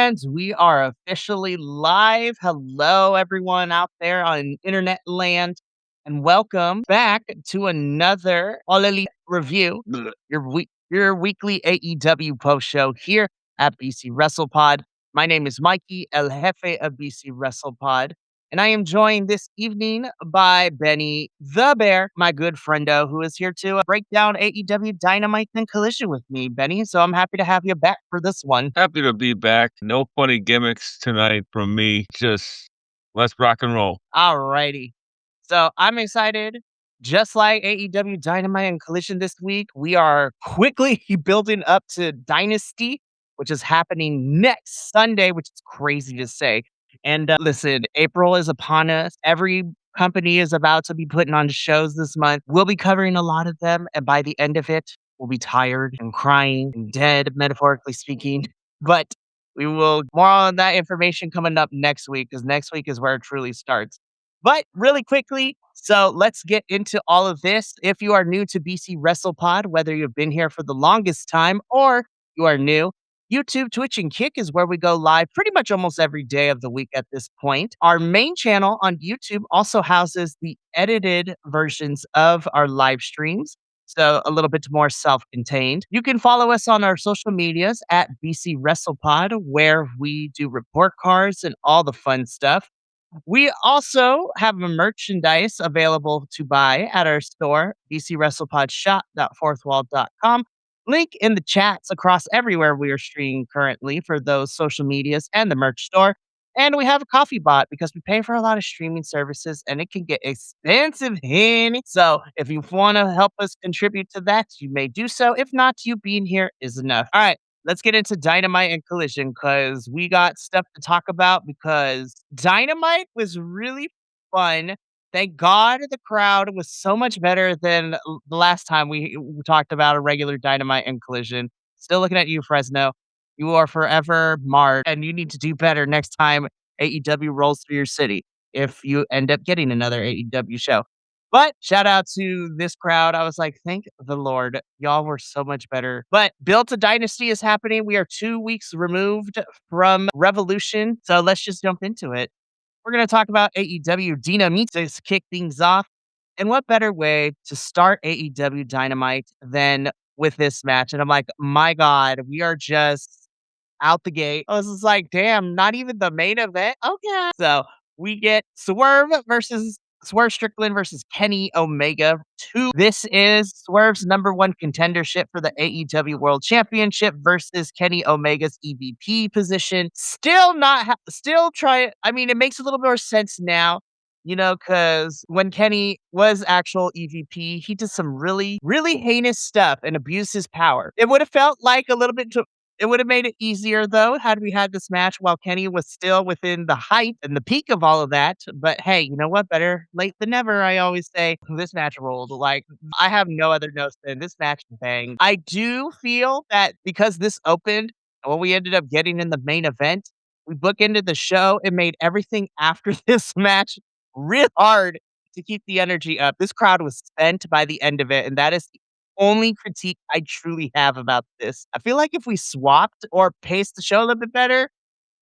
And we are officially live. Hello, everyone out there on internet land, and welcome back to another All Elite review, your weekly AEW post show here at BC WrestlePod. My name is Mikey, El Jefe of BC WrestlePod, and I am joined this evening by Benny the Bear, my good friendo, who is here to break down AEW Dynamite and Collision with me, Benny. So I'm happy to have you back for this one. Happy to be back. No funny gimmicks tonight from me. Just let's rock and roll. Alrighty. So I'm excited. Just like AEW Dynamite and Collision this week, we are quickly building up to Dynasty, which is happening next Sunday, which is crazy to say. And listen, April is upon us. Every company is about to be putting on shows this month. We'll be covering a lot of them. And by the end of it, we'll be tired and crying and dead, metaphorically speaking. But we will more on that information coming up next week, because next week is where it truly starts. But really quickly, so let's get into all of this. If you are new to BC WrestlePod, whether you've been here for the longest time or you are new, YouTube, Twitch, and Kick is where we go live pretty much almost every day of the week at this point. Our main channel on YouTube also houses the edited versions of our live streams, so a little bit more self-contained. You can follow us on our social medias at BC WrestlePod, where we do report cards and all the fun stuff. We also have a merchandise available to buy at our store, bcwrestlepodshop.fourthwall.com. Link in the chats across everywhere we are streaming currently for those social medias and the merch store. And we have a coffee bot because we pay for a lot of streaming services and it can get expensive, honey. So if you want to help us contribute to that, you may do so. If not, you being here is enough. All right. Let's get into Dynamite and Collision because we got stuff to talk about, because Dynamite was really fun. Thank God the crowd was so much better than the last time we talked about a regular Dynamite and Collision. Still looking at you, Fresno. You are forever marred, and you need to do better next time AEW rolls through your city if you end up getting another AEW show. But shout out to this crowd. I was like, thank the Lord. Y'all were so much better. But Build to Dynasty is happening. We are 2 weeks removed from Revolution. So let's just jump into it. We're going to talk about AEW Dynamite to kick things off. And what better way to start AEW Dynamite than with this match? And I'm like, my God, we are just out the gate. I was just like, damn, not even the main event. Okay. So we get Swerve Strickland versus Kenny Omega 2. This is Swerve's #1 contendership for the AEW World Championship versus Kenny Omega's EVP position. Still try. I mean, it makes a little more sense now, because when Kenny was actual EVP, he did some really, really heinous stuff and abused his power. It would have felt like a little bit it would have made it easier, though, had we had this match while Kenny was still within the height and the peak of all of that. But hey, you know what? Better late than never, I always say. This match rolled. Like, I have no other notes than this match banged. I do feel that because this opened and what we ended up getting in the main event, we bookended the show and made everything after this match real hard to keep the energy up. This crowd was spent by the end of it, and that is only critique I truly have about this. I feel like if we swapped or paced the show a little bit better,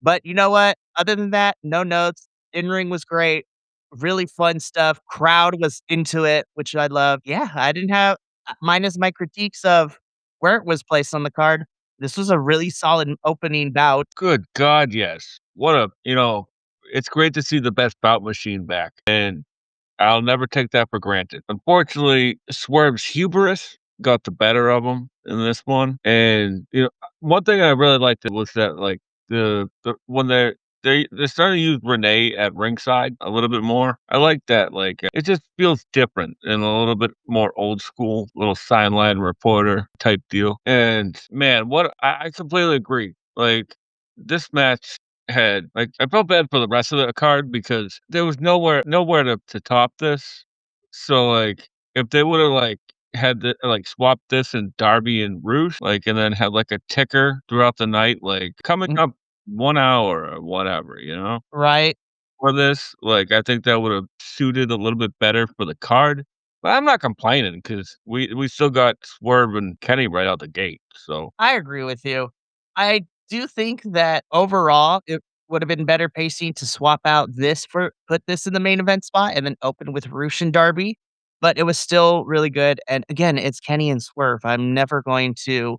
but you know what? Other than that, no notes. In-ring was great. Really fun stuff. Crowd was into it, which I love. Yeah, I didn't have minus my critiques of where it was placed on the card. This was a really solid opening bout. Good God, yes. It's great to see the best bout machine back. And I'll never take that for granted. Unfortunately, Swerve's hubris got the better of him in this one. And one thing I really liked was that when they're starting to use Renee at ringside a little bit more. I like that. It just feels different and a little bit more old school, little sideline reporter type deal. And man, I completely agree. This match had I felt bad for the rest of the card because there was nowhere to top this. So if they would have had the swapped this and Darby and Ruth, and then had a ticker throughout the night, coming up 1 hour or whatever, Right. for this, I think that would have suited a little bit better for the card. But I'm not complaining because we still got Swerve and Kenny right out the gate. So I agree with you. I do think that overall it would have been better pacing to swap out this for put this in the main event spot and then open with Roosh and Darby, but it was still really good. And again, it's Kenny and Swerve. I'm never going to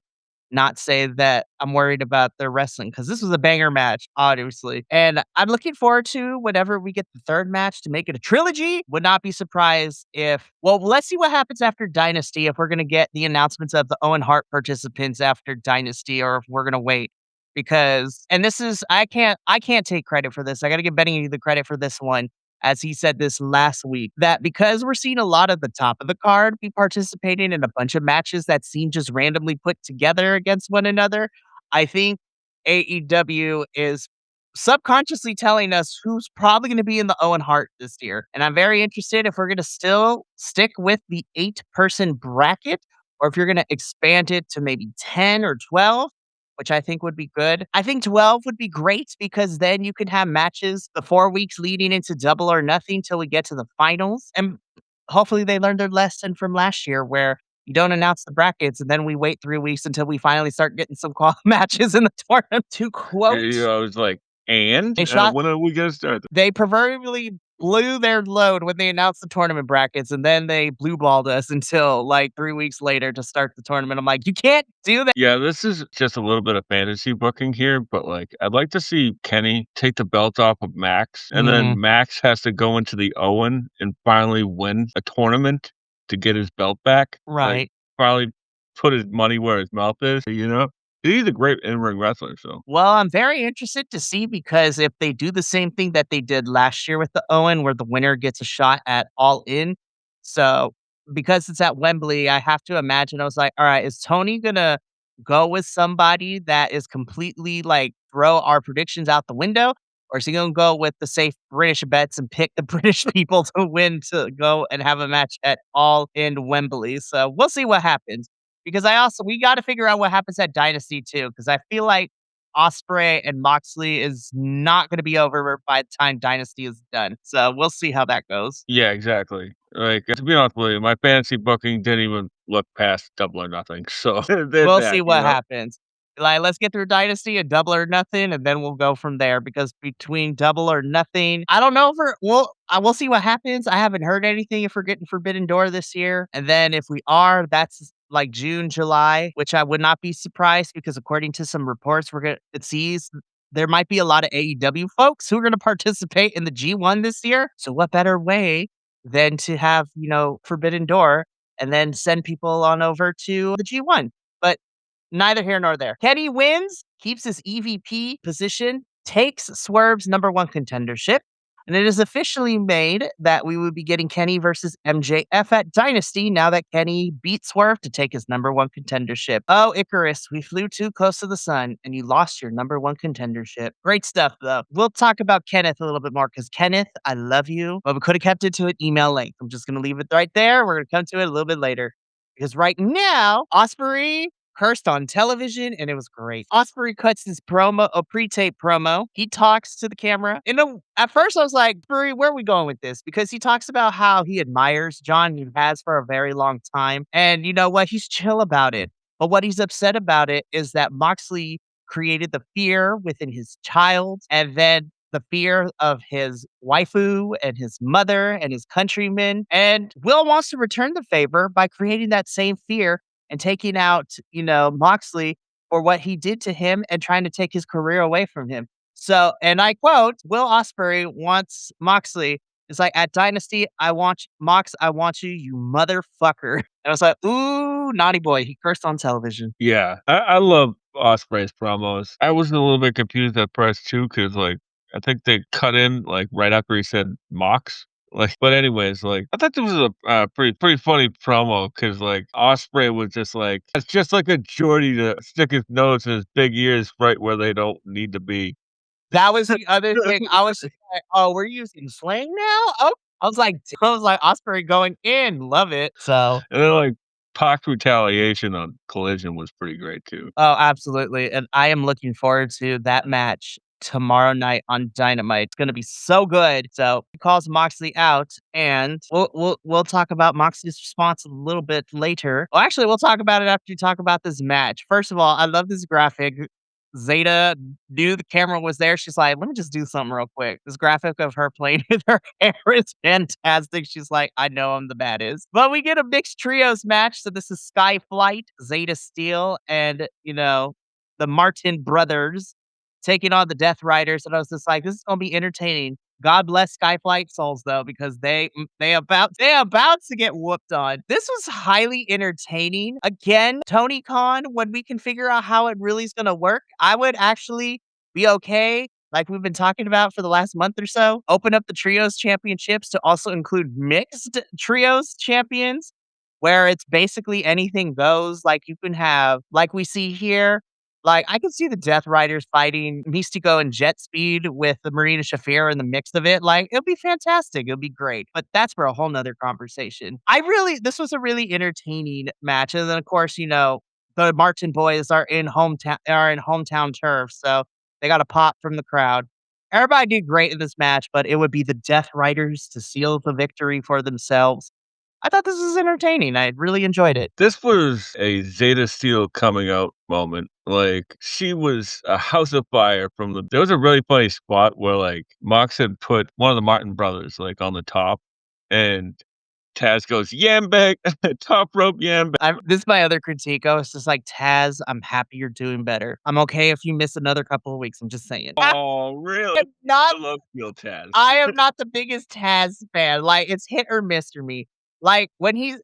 not say that I'm worried about their wrestling because this was a banger match, obviously. And I'm looking forward to whenever we get the third match to make it a trilogy. Would not be surprised if, well, let's see what happens after Dynasty, if we're going to get the announcements of the Owen Hart participants after Dynasty or if we're going to wait. Because, and this is, I can't take credit for this. I got to give Benny the credit for this one as he said this last week, that because we're seeing a lot of the top of the card be participating in a bunch of matches that seem just randomly put together against one another, I think AEW is subconsciously telling us who's probably going to be in the Owen Hart this year. And I'm very interested if we're going to still stick with the 8-person bracket or if you're going to expand it to maybe 10 or 12, which I think would be good. I think 12 would be great because then you can have matches the 4 weeks leading into Double or Nothing till we get to the finals. And hopefully they learned their lesson from last year where you don't announce the brackets and then we wait 3 weeks until we finally start getting some matches in the tournament. To quote I was like, "And? a shot, When are we gonna start?" they proverbially blew their load when they announced the tournament brackets and then they blue balled us until like 3 weeks later to start the tournament. I'm like, you can't do that. Yeah, this is just a little bit of fantasy booking here, but, like, I'd like to see Kenny take the belt off of Max, and Mm, then Max has to go into the Owen and finally win a tournament to get his belt back. Like, right. finally put his money where his mouth is, you know? He's a great in-ring wrestler, so Well, I'm very interested to see because if they do the same thing that they did last year with the Owen, where the winner gets a shot at All In. So because it's at Wembley, I have to imagine I was like, all right, is Tony gonna go with somebody that is completely like throw our predictions out the window? Or is he gonna go with the safe British bets and pick the British people to win to go and have a match at All In Wembley? So we'll see what happens. Because I also we gotta figure out what happens at Dynasty too, because I feel like Osprey and Moxley is not gonna be over by the time Dynasty is done. So we'll see how that goes. yeah, exactly. Like, to be honest with you, my fantasy booking didn't even look past Double or Nothing, so there's We'll see that, you what know? happens. Like, let's get through Dynasty and Double or Nothing, and then we'll go from there because between Double or Nothing, I don't know if we'll see what happens. I haven't heard anything if we're getting Forbidden Door this year. And then if we are, that's like June, July, which I would not be surprised because according to some reports, it sees there might be a lot of AEW folks who are gonna participate in the G1 this year. So what better way than to have, Forbidden Door and then send people on over to the G1. But neither here nor there. Kenny wins, keeps his EVP position, takes Swerve's number one contendership, and it is officially made that we would be getting Kenny versus MJF at Dynasty now that Kenny beat Swerve to take his number one contendership. Oh, Icarus, we flew too close to the sun and you lost your number one contendership. Great stuff, though. We'll talk about Kenneth a little bit more because Kenneth, I love you, but we could have kept it to an email length. I'm just going to leave it right there. We're going to come to it a little bit later. Because right now, Osprey cursed on television, and it was great. Osprey cuts his promo, a pre-tape promo. He talks to the camera. At first, I was like, Osprey, where are we going with this? Because he talks about how he admires John, he has for a very long time. And you know what? He's chill about it. But what he's upset about it is that Moxley created the fear within his child, and then the fear of his waifu and his mother and his countrymen. And Will wants to return the favor by creating that same fear and taking out, Moxley for what he did to him and trying to take his career away from him. So, and I quote, Will Ospreay wants Moxley. It's like at Dynasty, I want you, you motherfucker. And I was like, ooh, naughty boy. He cursed on television. Yeah, I love Osprey's promos. I was a little bit confused at first too, because like, I think they cut in, like, right after he said "Mox." Like, but anyways, like, I thought this was a pretty funny promo because like, Osprey was just like it's just like a Geordie to stick his nose in his big ears right where they don't need to be. That was the other thing. I was just like, "Oh, we're using slang now?" Oh, I was like, "Osprey going in, love it." So, And then, like, Pac's retaliation on Collision was pretty great too. oh, absolutely, and I am looking forward to that match tomorrow night on Dynamite. It's gonna be so good. So, he calls Moxley out, and we'll talk about Moxley's response a little bit later. Well, actually, we'll talk about it after you talk about this match. First of all, I love this graphic. Zeta knew the camera was there. She's like, "Let me just do something real quick." This graphic of her playing with her hair is fantastic. She's like, "I know I'm the baddest." But we get a mixed trios match. So this is Sky Flight, Zeta Steel, and the Martin brothers taking on the Death Riders. And I was just like, this is gonna be entertaining. God bless Skyflight souls though, because they about to get whooped on. This was highly entertaining. Again, Tony Khan, when we can figure out how it really is gonna work, I would actually be okay. Like we've been talking about for the last month or so, open up the trios championships to also include mixed trios champions, where it's basically anything goes. Like you can have, like we see here, like, I could see the Death Riders fighting Mystico and Jet Speed with the Marina Shafir in the mix of it. Like, it'll be fantastic. It'll be great. But that's for a whole nother conversation. This was a really entertaining match. And then, of course, the Martin boys are in hometown turf. So they got a pop from the crowd. Everybody did great in this match, but it would be the Death Riders to seal the victory for themselves. I thought this was entertaining. I really enjoyed it. This was a Zeta Steel coming out moment. Like, she was a house of fire from the there was a really funny spot where, like, Mox had put one of the Martin brothers, like, on the top, and Taz goes, "Yam bag, top rope yam bag." This is my other critique. I was just like, "Taz, I'm happy you're doing better. I'm okay if you miss another couple of weeks." I'm just saying. Oh, really? am not I love heel Taz. I am not the biggest Taz fan. Like, it's hit or miss for me. Like, when he's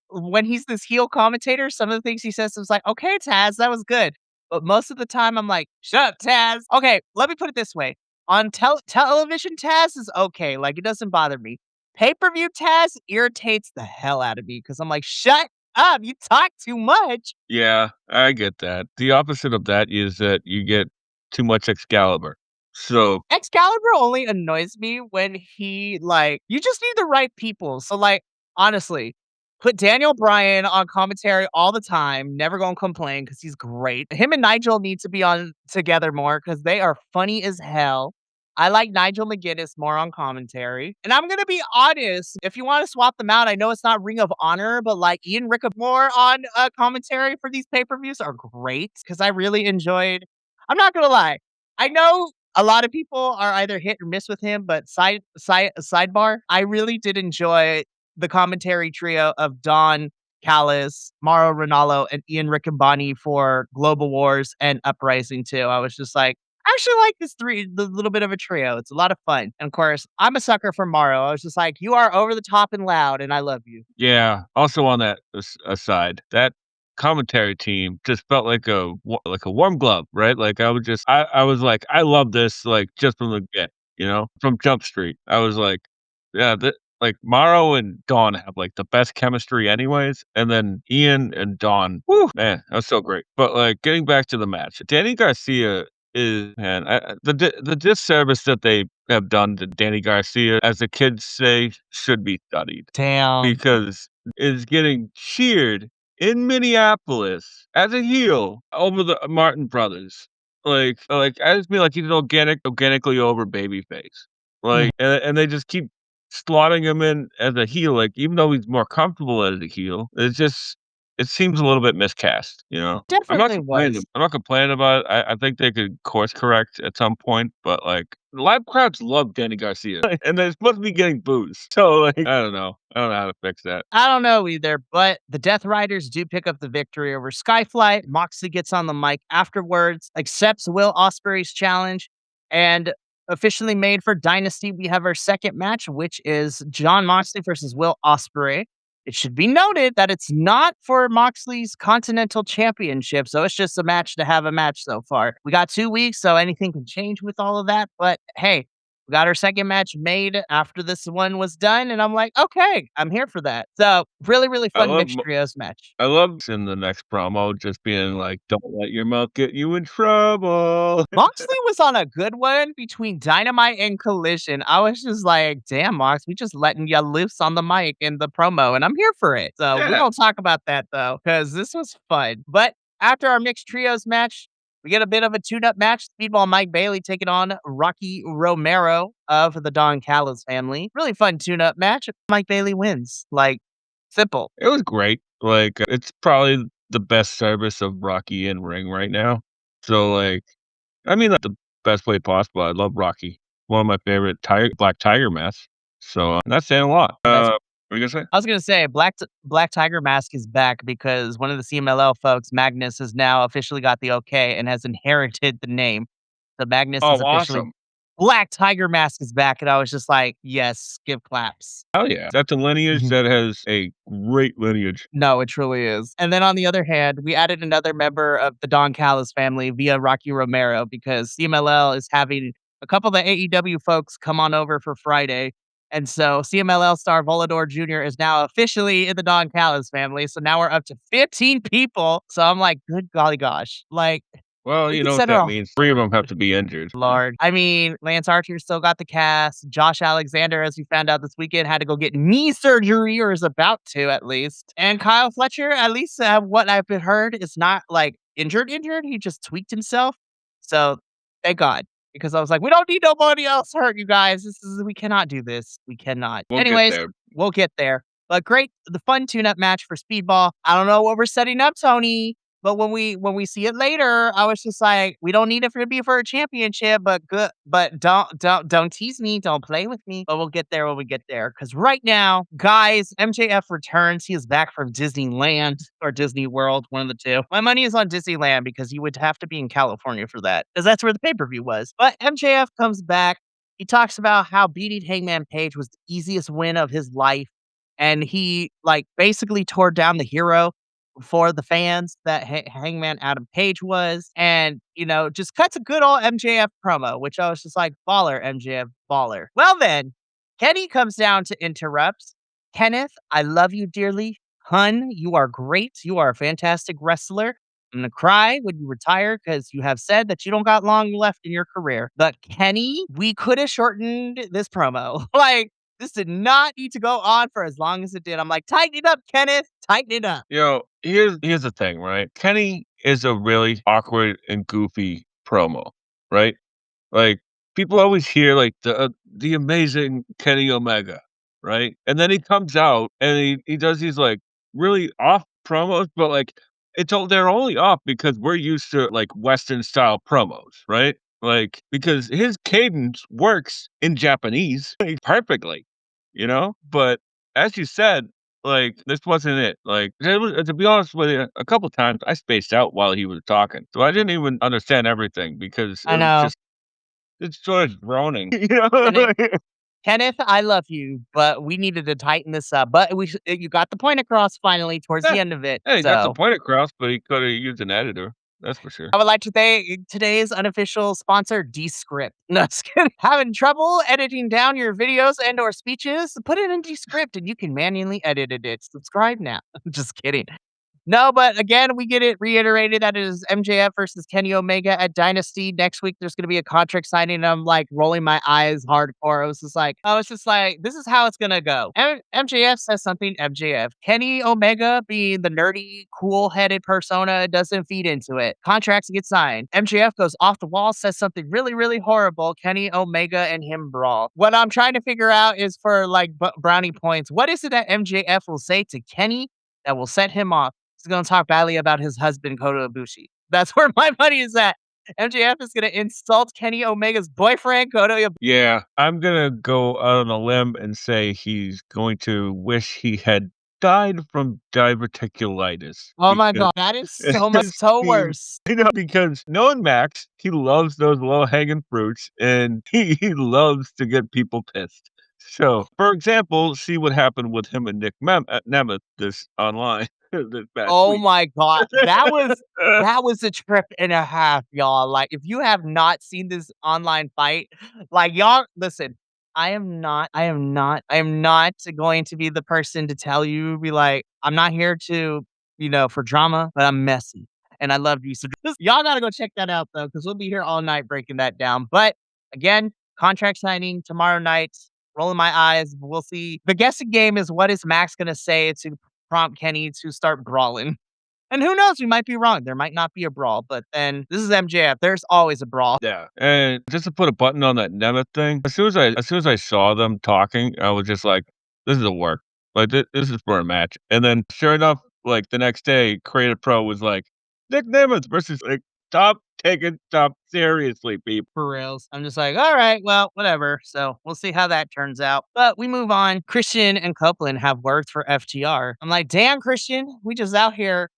this heel commentator, some of the things he says is like, "Okay, Taz, that was good." But most of the time, I'm like, "Shut up, Taz." Okay, let me put it this way. On television, Taz is okay. Like, it doesn't bother me. Pay-per-view Taz irritates the hell out of me because I'm like, "Shut up, you talk too much." Yeah, I get that. The opposite of that is that you get too much Excalibur. So, Excalibur only annoys me when you just need the right people. So, like, honestly, put Daniel Bryan on commentary all the time, never gonna complain because he's great. Him and Nigel need to be on together more because they are funny as hell. I like Nigel McGuinness more on commentary. And I'm gonna be honest, if you want to swap them out, I know it's not Ring of Honor, but like Ian Rickamore on commentary for these pay-per-views are great because I really enjoyed. I'm not gonna lie. I know a lot of people are either hit or miss with him, but sidebar, I really did enjoy the commentary trio of Don Callis, Mauro Ranallo, and Ian Riccaboni for Global Wars and Uprising 2. I was just like, I actually like the little bit of a trio. It's a lot of fun. And of course, I'm a sucker for Mauro. I was just like, you are over the top and loud, and I love you. yeah, also on that aside, that commentary team just felt like like a warm glove, right? Like, I was like, "I love this," like, just from the get, from Jump Street. I was like, "Yeah, like, Morrow and Dawn have, like, the best chemistry anyways, and then Ian and Dawn, whoo, man, that was so great." But, like, getting back to the match, Danny Garcia is man, the disservice that they have done to Danny Garcia, as the kids say, should be studied Damn. because is getting cheered in Minneapolis as a heel over the Martin brothers. I just feel like he's organically over babyface. Mm. And they just keep slotting him in as a heel, like, even though he's more comfortable as a heel, it seems a little bit miscast, you know? Definitely was. I'm not complaining about it. I think they could course correct at some point, but, like, live crowds love Danny Garcia, and they're supposed to be getting booze. So, like, I don't know. I don't know how to fix that. I don't know either, but the Death Riders do pick up the victory over Skyflight. Moxley gets on the mic afterwards, accepts Will Ospreay's challenge, and officially made for Dynasty. We have our second match, which is John Moxley versus Will Ospreay. It should be noted that it's not for Moxley's Continental Championship, so it's just a match to have a match so far. We got 2 weeks, so anything can change with all of that, but hey, we got our second match made after this one was done, and I'm like, "Okay, I'm here for that." So, really, really I fun love mixed trios match. I love in the next promo just being like, "Don't let your mouth get you in trouble." Moxley was on a good one between Dynamite and Collision. I was just like, "Damn, Mox, we just letting you loose on the mic in the promo, and I'm here for it." So, we Yeah, don't talk about that, though, because this was fun. But after our mixed trios match, we get a bit of a tune-up match. Speedball Mike Bailey taking on Rocky Romero of the Don Callis family. Really fun tune-up match. Mike Bailey wins. Like, simple. it was great. Like, it's probably the best service of Rocky in ring right now. So, like, I mean, like, the best way possible. I love Rocky. One of my favorite Black Tiger masks. So, that's saying a lot. That's What you gonna say? I was gonna say Black Tiger Mask is back because one of the CMLL folks, Magnus, has now officially got the okay and has inherited the name. So Magnus is Oh, officially awesome. Black Tiger Mask is back, and I was just like, "Yes, give claps." Hell yeah. That's a lineage Mhm. that has a great lineage. No, it truly is. And then on the other hand, we added another member of the Don Callis family via Rocky Romero because CMLL is having a couple of the AEW folks come on over for Friday. And so CMLL star Volador Jr. is now officially in the Don Callis family. So now we're up to 15 people. So I'm like, good golly gosh. Like, Well, we you could know what set it that off. means. 3 of them have to be injured. Lord. I mean, Lance Archer still got the cast. Josh Alexander, as we found out this weekend, had to go get knee surgery or is about to at least. And Kyle Fletcher, at least what I've been heard, is not like injured. He just tweaked himself. So thank God. Because I was like, we don't need nobody else hurt, you guys. We cannot do this. We cannot. We'll get Anyways, there. we'll get there. But great, the fun tune-up match for Speedball. I don't know what we're setting up, Tony. But when we see it later, I was just like, we don't need it to be for a championship, but good, but don't tease me, don't play with me. But we'll get there when we get there. Because right now, guys, MJF returns. He is back from Disneyland or Disney World, one of the two. My money is on Disneyland because you would have to be in California for that, because that's where the pay-per-view was. But MJF comes back. He talks about how beating Hangman Page was the easiest win of his life. And he like basically tore down the hero for the fans that Hangman Adam Page was, and just cuts a good old MJF promo, which I was just like, baller, MJF, baller. Well, then Kenny comes down to interrupt. Kenneth, I love you dearly. Hun, you are great. You are a fantastic wrestler. I'm gonna cry when you retire because you have said that you don't got long left in your career. But Kenny, we could have shortened this promo. Like, this did not need to go on for as long as it did. I'm like, tighten it up, Kenneth. Tighten it up. Here's the thing, right? Kenny is a really awkward and goofy promo, right? Like, people always hear, like, the amazing Kenny Omega, right? And then he comes out and he does these, like, really off promos, but, like, they're only off because we're used to, like, Western style promos, right? Like, because his cadence works in Japanese, like, perfectly, you know? But as you said, like, this wasn't it. Like, to be honest with you, a couple times I spaced out while he was talking, so I didn't even understand everything because it I was know. just it's sort of droning, you know? Kenneth, Kenneth, I love you, but we needed to tighten this up. But you got the point across finally towards Yeah. the end of it. Yeah, he got the So point across, but he coulda used an editor, that's for sure. I would like to thank today's unofficial sponsor, Descript. No, just kidding. Having trouble editing down your videos and/or speeches? Put it in Descript and you can manually edit it. Subscribe now. Just kidding. No, but again, we get it reiterated that it is MJF versus Kenny Omega at Dynasty. Next week, there's going to be a contract signing. And I'm like rolling my eyes hardcore. I was just like, this is how it's going to go. MJF says something, MJF. Kenny Omega, being the nerdy, cool headed persona, doesn't feed into it. Contracts get signed. MJF goes off the wall, says something really, really horrible. Kenny Omega and him brawl. What I'm trying to figure out is for like brownie points. What is it that MJF will say to Kenny that will set him off? He's gonna talk badly about his husband, Kota Ibushi. That's where my money is at. MJF is gonna insult Kenny Omega's boyfriend, Kota Ibushi. Yeah, I'm gonna go out on a limb and say he's going to wish he had died from diverticulitis Oh my because god, that is so he worse. because knowing Max, he loves those low-hanging fruits, and he loves to get people pissed. So, for example, see what happened with him and Nick Nemeth this online this past Oh week. my god, that was a trip and a half, y'all. Like, if you have not seen this online fight, like y'all, listen. I am not going to be the person to tell you, be like, I'm not here to, for drama, but I'm messy and I love you. So just, y'all gotta go check that out though, because we'll be here all night breaking that down. But again, contract signing tomorrow night. Rolling my eyes. We'll see. The guessing game is what is Max gonna say to prompt Kenny to start brawling. And who knows? We might be wrong. There might not be a brawl, but then this is MJF. There's always a brawl. Yeah, and just to put a button on that Nemeth thing, as soon as I saw them talking, I was just like, "This is a work. Like, this is for a match." And then sure enough, like, the next day, Creative Pro was like, "Nick Nemeth versus," like, stop taking stuff seriously, people. For reals. I'm just like, all right, well, whatever. So we'll see how that turns out. But we move on. Christian and Copeland have worked for FTR. I'm like, damn, Christian, we just out here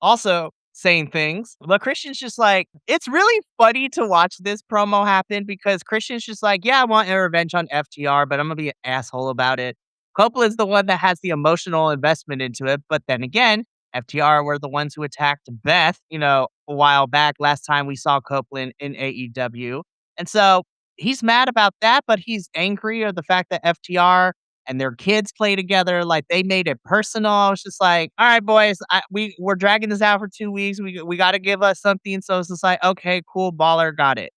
also saying things. But Christian's just like, it's really funny to watch this promo happen because Christian's just like, yeah, I want a revenge on FTR, but I'm going to be an asshole about it. Copeland's the one that has the emotional investment into it. But then again, FTR were the ones who attacked Beth, a while back, last time we saw Copeland in AEW. And so he's mad about that, but he's angry at the fact that FTR and their kids play together. Like they made it personal. I was just like, all right, boys, we're dragging this out for 2 weeks. We got to give us something. So it's just like, okay, cool, baller, got it.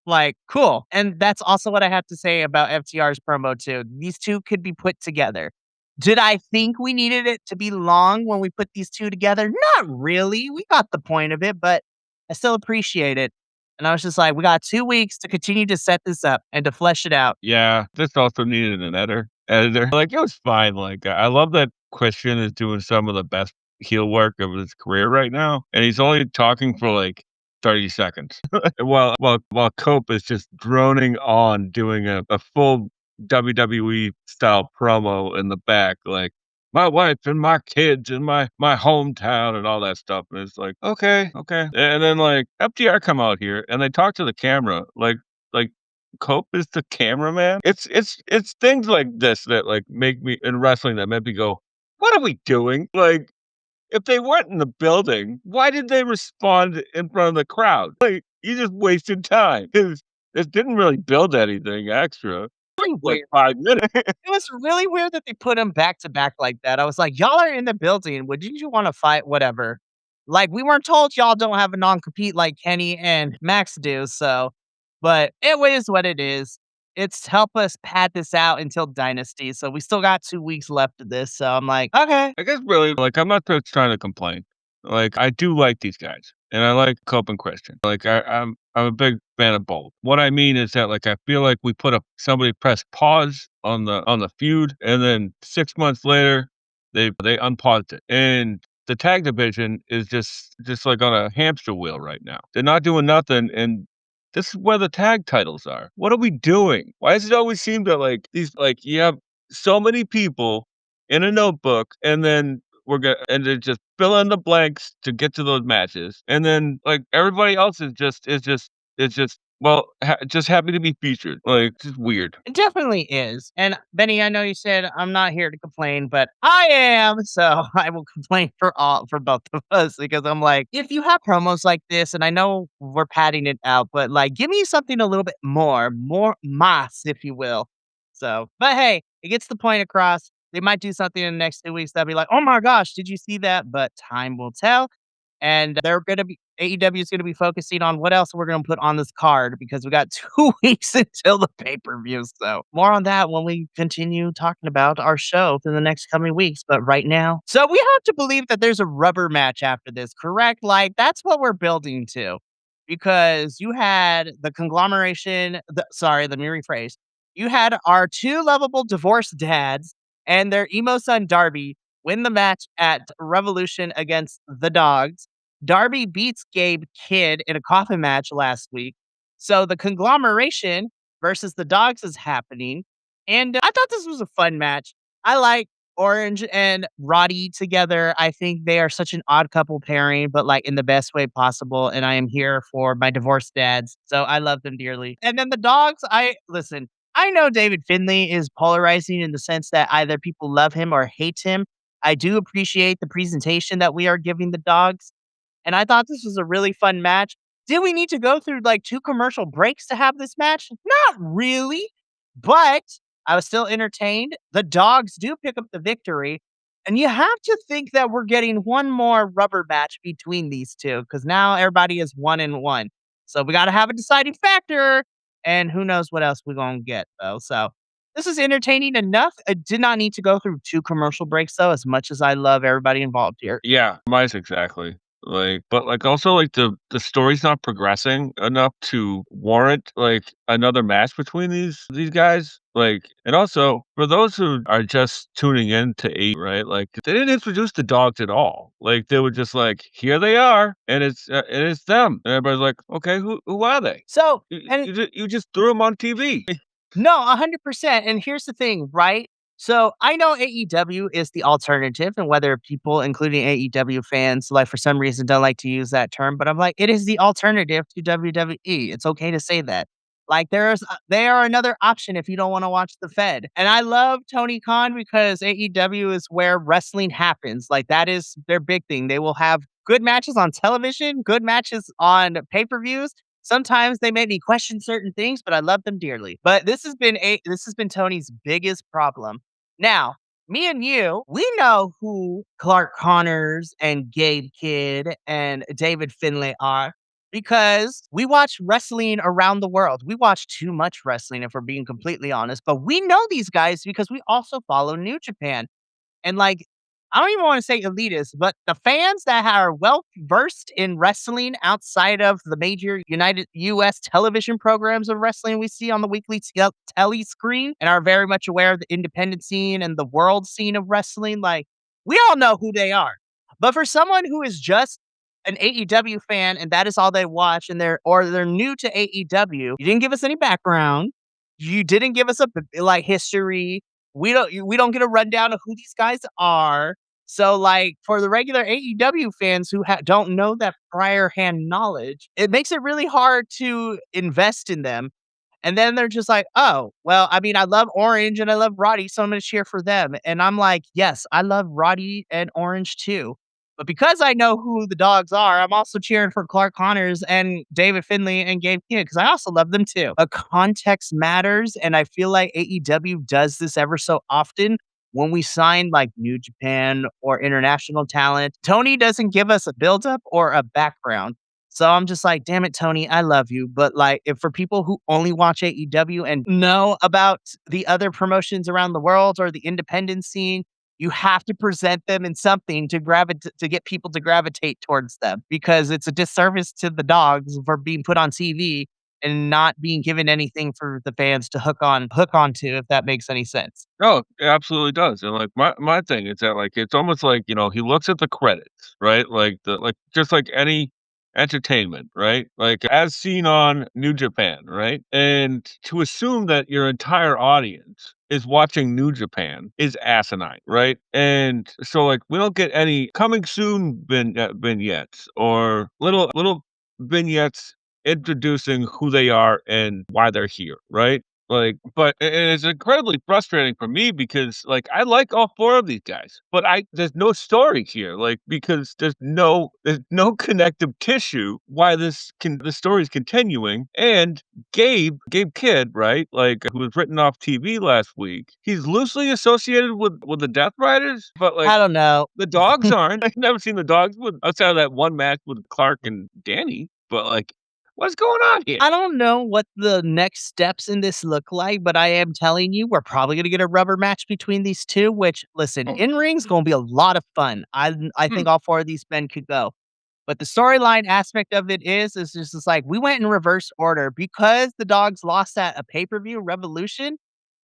Like, cool. And that's also what I have to say about FTR's promo, too. These two could be put together. Did I think we needed it to be long when we put these two together? Not really. We got the point of it, but I still appreciate it. And I was just like, we got 2 weeks to continue to set this up and to flesh it out. Yeah, this also needed an editor. Like, it was fine, like, I love that Christian is doing some of the best heel work of his career right now, and he's only talking for, like, 30 seconds, while Cope is just droning on doing a full WWE style promo in the back, like, "My wife and my kids and my hometown," and all that stuff, and it's like, "Okay, okay." And then, like, FTR come out here, and they talk to the camera, like Cope is the cameraman. It's things like this that, like, make me in wrestling that make me go, "What are we doing?" Like, if they weren't in the building, why did they respond in front of the crowd? Like, you just wasted time. This didn't really build anything extra, Really like weird. 5 minutes. It was really weird that they put them back to back like that. I was like, y'all are in the building. Wouldn't you want to fight? Whatever. Like, we weren't told y'all don't have a non compete like Kenny and Max do. So, but it is what it is. It's help us pad this out until Dynasty. So we still got 2 weeks left of this. So I'm like, okay. I guess really, like, I'm not just trying to complain. Like, I do like these guys, and I like Cope and Christian. Like, I'm a big fan of both. What I mean is that, like, I feel like we put a somebody pressed pause on the feud, and then 6 months later, they unpaused it, and the tag division is just like on a hamster wheel right now. They're not doing nothing, and this is where the tag titles are. What are we doing? Why does it always seem that, like, these like, you have so many people in a notebook, and then and then just fill in the blanks to get to those matches, and then, like, everybody else is just, well, just happy to be featured, like, just weird. It definitely is. And Benny, I know you said I'm not here to complain, but I am. So I will complain for both of us because I'm like, if you have promos like this, and I know we're padding it out, but like give me something a little bit more mass, if you will. So, but hey, it gets the point across. They might do something in the next 2 weeks that'll be like, oh my gosh, did you see that? But time will tell. And they're gonna be AEW is gonna be focusing on what else we're gonna put on this card because we got 2 weeks until the pay-per-view. So more on that when we continue talking about our show in the next coming weeks. But right now, so we have to believe that there's a rubber match after this, correct? Like that's what we're building to. Because you had the conglomeration, let me rephrase. You had our two lovable divorced dads and their emo son Darby win the match at Revolution against the Dogs. Darby beats Gabe Kidd in a coffin match last week. So the conglomeration versus the Dogs is happening. And I thought this was a fun match. I like Orange and Roddy together. I think they are such an odd couple pairing, but like in the best way possible. And I am here for my divorced dads. So I love them dearly. And then the Dogs, listen, I know David Finley is polarizing in the sense that either people love him or hate him. I do appreciate the presentation that we are giving the Dogs. And I thought this was a really fun match. Did we need to go through like 2 commercial breaks to have this match? Not really, but I was still entertained. The Dogs do pick up the victory. And you have to think that we're getting one more rubber match between these two because now everybody is 1-1. So we got to have a deciding factor. And who knows what else we're going to get, though. So this is entertaining enough. I did not need to go through 2 commercial breaks, though, as much as I love everybody involved here. Yeah, mine's exactly. But, like, also, like, the story's not progressing enough to warrant, like, another match between these guys, like and also, for those who are just tuning in to 8, right, like, they didn't introduce the dogs at all, like, they were just like, "Here they are, and it's them," and everybody's like, "Okay, who are they?" So, and You just threw them on TV. no, 100%. And here's the thing, right? So I know AEW is the alternative, and whether people, including AEW fans, like for some reason don't like to use that term, but I'm like, it is the alternative to WWE. It's okay to say that. Like they are another option if you don't want to watch the Fed. And I love Tony Khan because AEW is where wrestling happens. Like that is their big thing. They will have good matches on television, good matches on pay-per-views. Sometimes they make me question certain things, but I love them dearly. But this has been Tony's biggest problem. Now, me and you, we know who Clark Connors and Gabe Kidd and David Finlay are because we watch wrestling around the world. We watch too much wrestling, if we're being completely honest, but we know these guys because we also follow New Japan. And like, I don't even want to say elitist, but the fans that are well versed in wrestling outside of the major United US television programs of wrestling we see on the weekly telly screen and are very much aware of the independent scene and the world scene of wrestling, like we all know who they are. But for someone who is just an AEW fan and that is all they watch and they're new to AEW, you didn't give us any background. You didn't give us a like history. We don't get a rundown of who these guys are. So, like, for the regular AEW fans who don't know that prior hand knowledge, it makes it really hard to invest in them. And then they're just like, "Oh, well, I mean, I love Orange and I love Roddy, so I'm gonna cheer for them." And I'm like, "Yes, I love Roddy and Orange too." But because I know who the dogs are, I'm also cheering for Clark Connors and David Finlay and Gabe Kidd because I also love them too. A context matters, and I feel like AEW does this ever so often when we sign like New Japan or international talent. Tony doesn't give us a buildup or a background. So I'm just like, damn it, Tony, I love you. But like, if for people who only watch AEW and know about the other promotions around the world or the independent scene, you have to present them in something to to get people to gravitate towards them because it's a disservice to the dogs for being put on TV and not being given anything for the fans to hook onto, if that makes any sense. No, it absolutely does, and, like, my thing is that, like, it's almost like, he looks at the credits, right? Just like any entertainment, right? Like, as seen on New Japan, right? And to assume that your entire audience is watching New Japan is asinine, right? And so, like, we don't get any coming soon vignettes or little vignettes introducing who they are and why they're here, right? And it's incredibly frustrating for me because, like, I like all 4 of these guys, but I there's no story here, like, because there's no connective tissue why the story's continuing, and Gabe Kidd, right, like, who was written off TV last week, he's loosely associated with the Death Riders, but, like, I don't know. the dogs aren't. I've never seen the dogs with outside of that one match with Clark and Danny, but, like, what's going on here? I don't know what the next steps in this look like, but I am telling you, we're probably gonna get a rubber match between these 2, which listen, Oh, in ring's gonna be a lot of fun. I hmm. think all 4 of these men could go. But the storyline aspect of it is just like we went in reverse order because the dogs lost at a pay-per-view Revolution.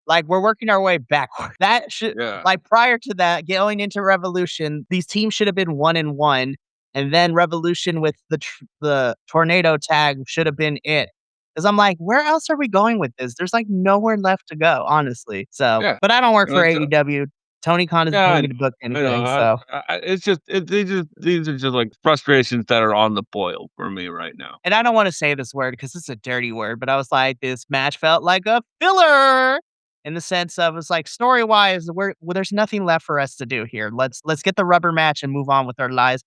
Like, we're working our way backward. That should Yeah. like, prior to that, going into Revolution, these teams should have been 1 and 1, and then Revolution with the tornado tag should have been it. Because 'Cause I'm like, "Where else are we going with this?" There's, like, nowhere left to go, honestly. So Yeah, but I don't work and for it's, AEW. Tony Khan doesn't yeah, pay me to book I know, anything, so it's just these are just, like, frustrations that are on the boil for me right now. and I don't wanna say this word because it's a dirty word, but I was like, "This match felt like a filler," in the sense of it's like, story-wise, there's nothing left for us to do here. Let's get the rubber match and move on with our lives.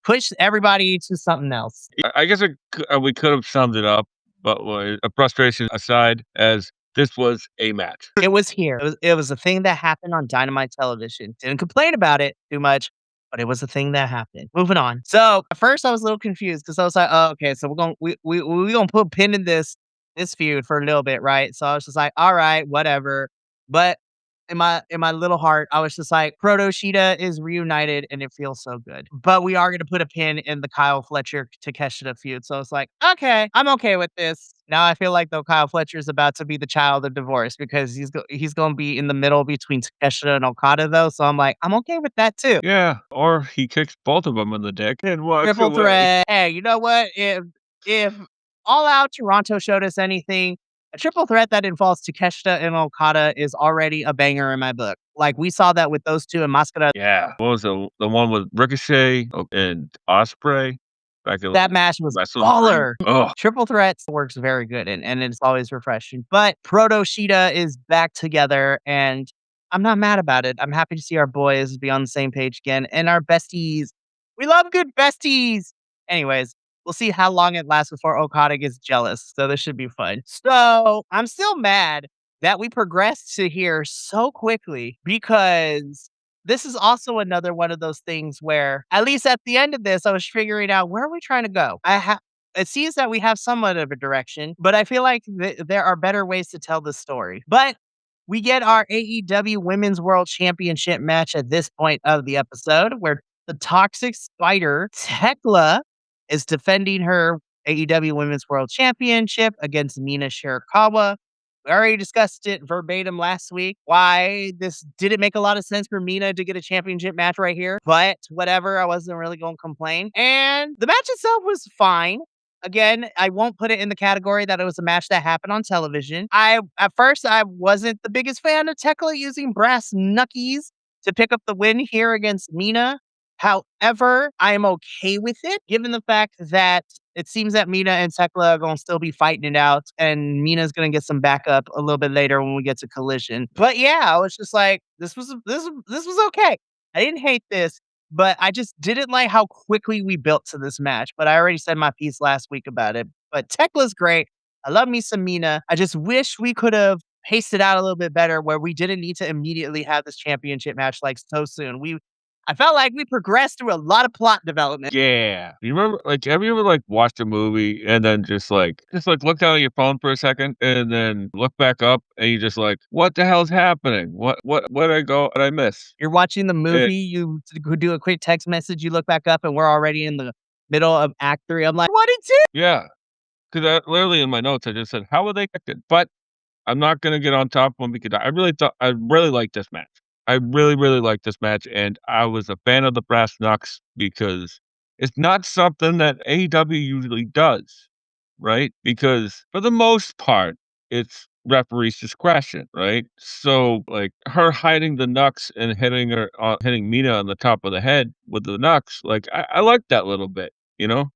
Push everybody to something else. I guess we could have summed it up, but frustration aside, as this was a match. It was here. It was a thing that happened on Dynamite television. Didn't complain about it too much, but it was a thing that happened. Moving on. So, at first I was a little confused because I was like, "Oh, okay, so we gonna put a pin in this feud for a little bit, right?" So I was just like, "All right, whatever." But in my little heart, I was just like, Proto Sheeta is reunited and it feels so good. But we are gonna put a pin in the Kyle Fletcher Takeshita feud. So it's like, okay, I'm okay with this. Now I feel like though Kyle Fletcher is about to be the child of divorce because he's gonna be in the middle between Takeshita and Okada though. So I'm like, I'm okay with that too. Yeah, or he kicks both of them in the dick and walks Triple away. threat. Hey, you know what? If All Out Toronto showed us anything, a triple threat that involves Takeshita and Okada is already a banger in my book. Like we saw that with those two in Mascara. Yeah. What was the one with Ricochet and Osprey back in That match was Wrestle Dream? baller. Oh, Triple threats works very good and it's always refreshing. But Proto Sheeta is back together and I'm not mad about it. I'm happy to see our boys be on the same page again and our besties. We love good besties. Anyways, we'll see how long it lasts before Okada gets jealous. So this should be fun. So I'm still mad that we progressed to here so quickly because this is also another one of those things where, at least at the end of this, I was figuring out where are we trying to go. It seems that we have somewhat of a direction, but I feel like there are better ways to tell the story. But we get our AEW Women's World Championship match at this point of the episode, where the Toxic Spider Tekla is defending her AEW Women's World Championship against Mina Shirakawa. We already discussed it verbatim last week, why this didn't make a lot of sense for Mina to get a championship match right here, but whatever, I wasn't really going to complain. And the match itself was fine. Again, I won't put it in the category that it was a match that happened on television. At first I wasn't the biggest fan of Tekla using brass knuckies to pick up the win here against Mina. However, I am okay with it, given the fact that it seems that Mina and Tekla are gonna still be fighting it out, and Mina's gonna get some backup a little bit later when we get to Collision. But yeah, I was just like, this was okay. I didn't hate this, but I just didn't like how quickly we built to this match. But I already said my piece last week about it. But Tekla's great. I love me some Mina. I just wish we could have paced it out a little bit better where we didn't need to immediately have this championship match like so soon. I felt like we progressed through a lot of plot development. yeah. You remember, like, have you ever, like, watched a movie and then just look down at your phone for a second and then look back up and you just like, "What the hell's happening? Where'd I go? What'd I miss?" You're watching the It movie, you could do a quick text message, you look back up, and we're already in the middle of act 3. I'm like, "What is it?" yeah, 'cause I literally in my notes, I just said, "How were they connected?" But I'm not gonna get on top of them because I really liked this match. I really, really liked this match, and I was a fan of the brass knucks because it's not something that AEW usually does, right? Because for the most part, it's referee's discretion, right? So, like, her hiding the knucks and hitting Mina on the top of the head with the knucks, like, I like that little bit, you know?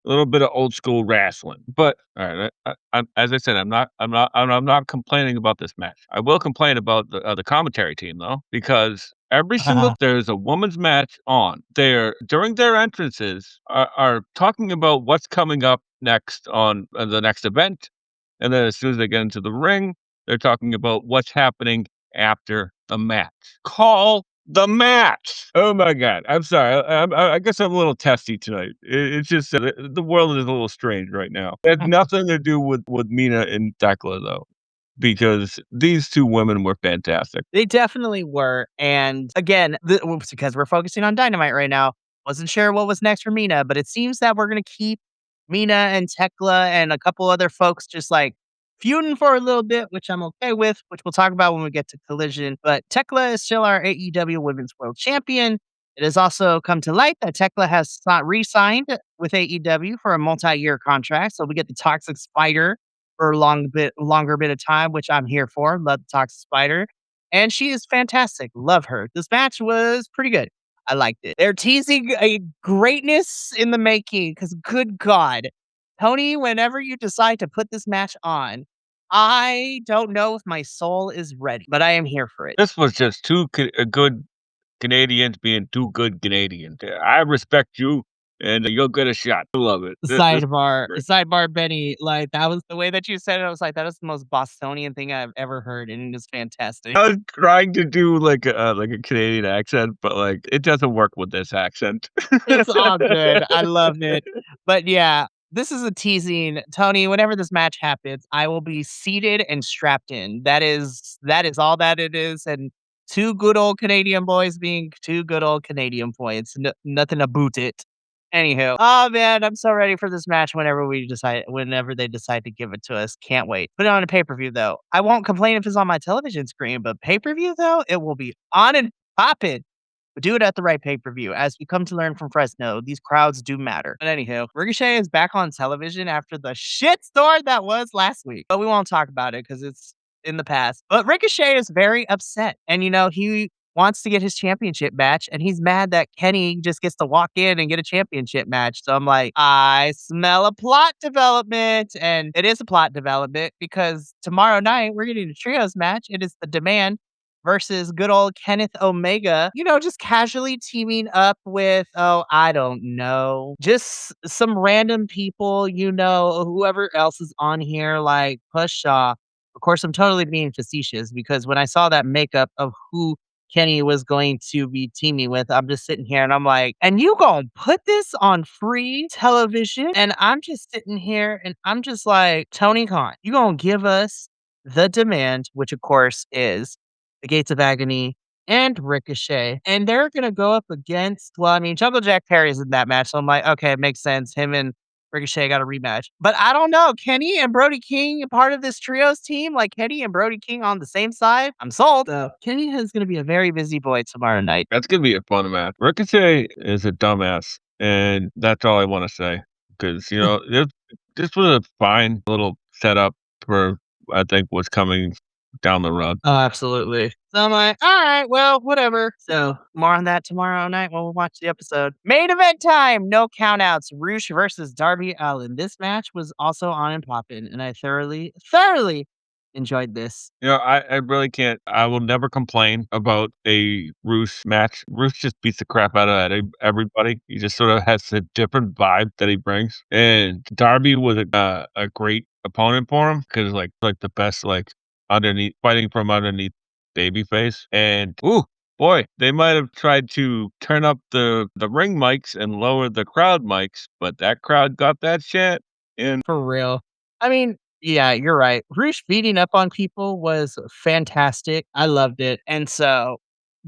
A little bit of old school wrestling, but alright, I'm as I said, I'm not complaining about this match. I will complain about the commentary team, though, because every single there's a women's match on, they're during their entrances are talking about what's coming up next on the next event, and then as soon as they get into the ring, they're talking about what's happening after the match. Call the match! Oh my god, I'm sorry, I guess I'm a little testy tonight. It's just, the world is a little strange right now. It had nothing to do with Mina and Tekla, though, because these 2 women were fantastic. They definitely were, and again, because we're focusing on Dynamite right now, wasn't sure what was next for Mina, but it seems that we're gonna keep Mina and Tekla and a couple other folks just, like, feuding for a little bit, which I'm okay with, which we'll talk about when we get to Collision, but Tekla is still our AEW Women's World Champion. It has also come to light that Tekla has not re-signed with AEW for a multi-year contract, so we get the Toxic Spider for a longer bit of time, which I'm here for. Love the Toxic Spider. And she is fantastic. Love her. This match was pretty good. I liked it. They're teasing a greatness in the making because good God. Tony, whenever you decide to put this match on, I don't know if my soul is ready, but I am here for it. This was just 2 good Canadians being 2 good Canadians. I respect you, and you'll get a shot. I love it. This Sidebar, great. sidebar, Benny. Like that was the way that you said it. I was like, that is the most Bostonian thing I've ever heard, and it is fantastic. I was trying to do like a Canadian accent, but, like, it doesn't work with this accent. It's all good. I loved it. But yeah, this is a teasing. Tony, whenever this match happens, I will be seated and strapped in. That is all that it is. And 2 good old Canadian boys being 2 good old Canadian boys, nothing about it. Anywho, oh man, I'm so ready for this match whenever they decide to give it to us. Can't wait. Put it on a pay-per-view though. I won't complain if it's on my television screen, but pay-per-view though, it will be on and popping. But do it at the right pay-per-view. As we come to learn from Fresno, these crowds do matter. But anywho, Ricochet is back on television after the shitstorm that was last week. But we won't talk about it because it's in the past. But Ricochet is very upset. And he wants to get his championship match, and he's mad that Kenny just gets to walk in and get a championship match. So I'm like, I smell a plot development. And it is a plot development because tomorrow night we're getting a trios match. It is the Demand versus good old Kenneth Omega, just casually teaming up with, oh, I don't know, just some random people, whoever else is on here, like Pushaw. Of course, I'm totally being facetious because when I saw that makeup of who Kenny was going to be teaming with, I'm just sitting here and I'm like, and you gonna put this on free television? And I'm just sitting here and I'm just like, Tony Khan, you gonna give us the Demand, which of course is the Gates of Agony, and Ricochet. And they're gonna go up against, well, I mean, Jungle Jack Perry's in that match. So I'm like, okay, it makes sense. Him and Ricochet got a rematch. But I don't know. Kenny and Brody King, a part of this trios team, like Kenny and Brody King on the same side. I'm sold. So Kenny is gonna be a very busy boy tomorrow night. That's gonna be a fun match. Ricochet is a dumbass, and that's all I wanna say. Because this was a fine little setup for, I think, what's coming down the road. Oh, absolutely. So I'm like, all right, well, whatever. So more on that tomorrow night when we watch the episode. Main event time, no countouts. Roosh versus Darby Allin. This match was also on and popping, and I thoroughly, thoroughly enjoyed this. I really can't. I will never complain about a Roos match. Roos just beats the crap out of everybody. He just sort of has a different vibe that he brings. And Darby was a great opponent for him because like the best underneath fighting from underneath babyface. And ooh boy, they might have tried to turn up the ring mics and lower the crowd mics, but that crowd got that shit. And For real. I mean, yeah, you're right. Roosh beating up on people was fantastic. I loved it. And so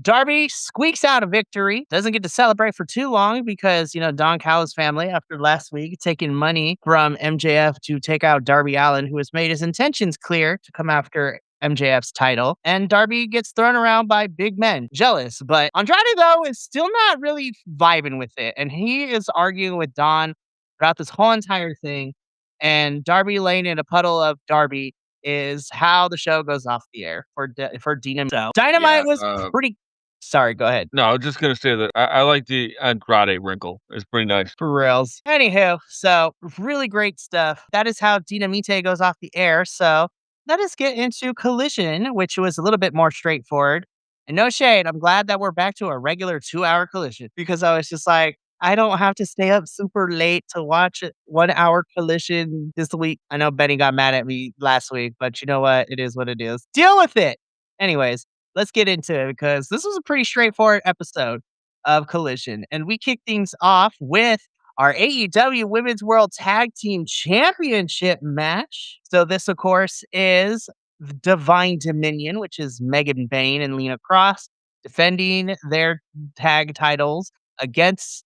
Darby squeaks out a victory, doesn't get to celebrate for too long because, Don Callis' family, after last week, taking money from MJF to take out Darby Allin, who has made his intentions clear to come after MJF's title. And Darby gets thrown around by big men, jealous. But Andrade, though, is still not really vibing with it. And he is arguing with Don throughout this whole entire thing. And Darby laying in a puddle of Darby is how the show goes off the air for Dina. So yeah, Dynamite was pretty. Sorry, go ahead. no, I was just gonna say that I like the Andrade wrinkle. It's pretty nice. For reals. Anywho, so really great stuff. That is how Dynamite goes off the air. So let us get into Collision, which was a little bit more straightforward. And no shade, I'm glad that we're back to a regular 2-hour Collision because I was just like, I don't have to stay up super late to watch a 1-hour Collision this week. I know Benny got mad at me last week, but you know what? It is what it is. Deal with it. Anyways, let's get into it because this was a pretty straightforward episode of Collision. And we kick things off with our AEW Women's World Tag Team Championship match. So this, of course, is the Divine Dominion, which is Megan Bayne and Lena Cross defending their tag titles against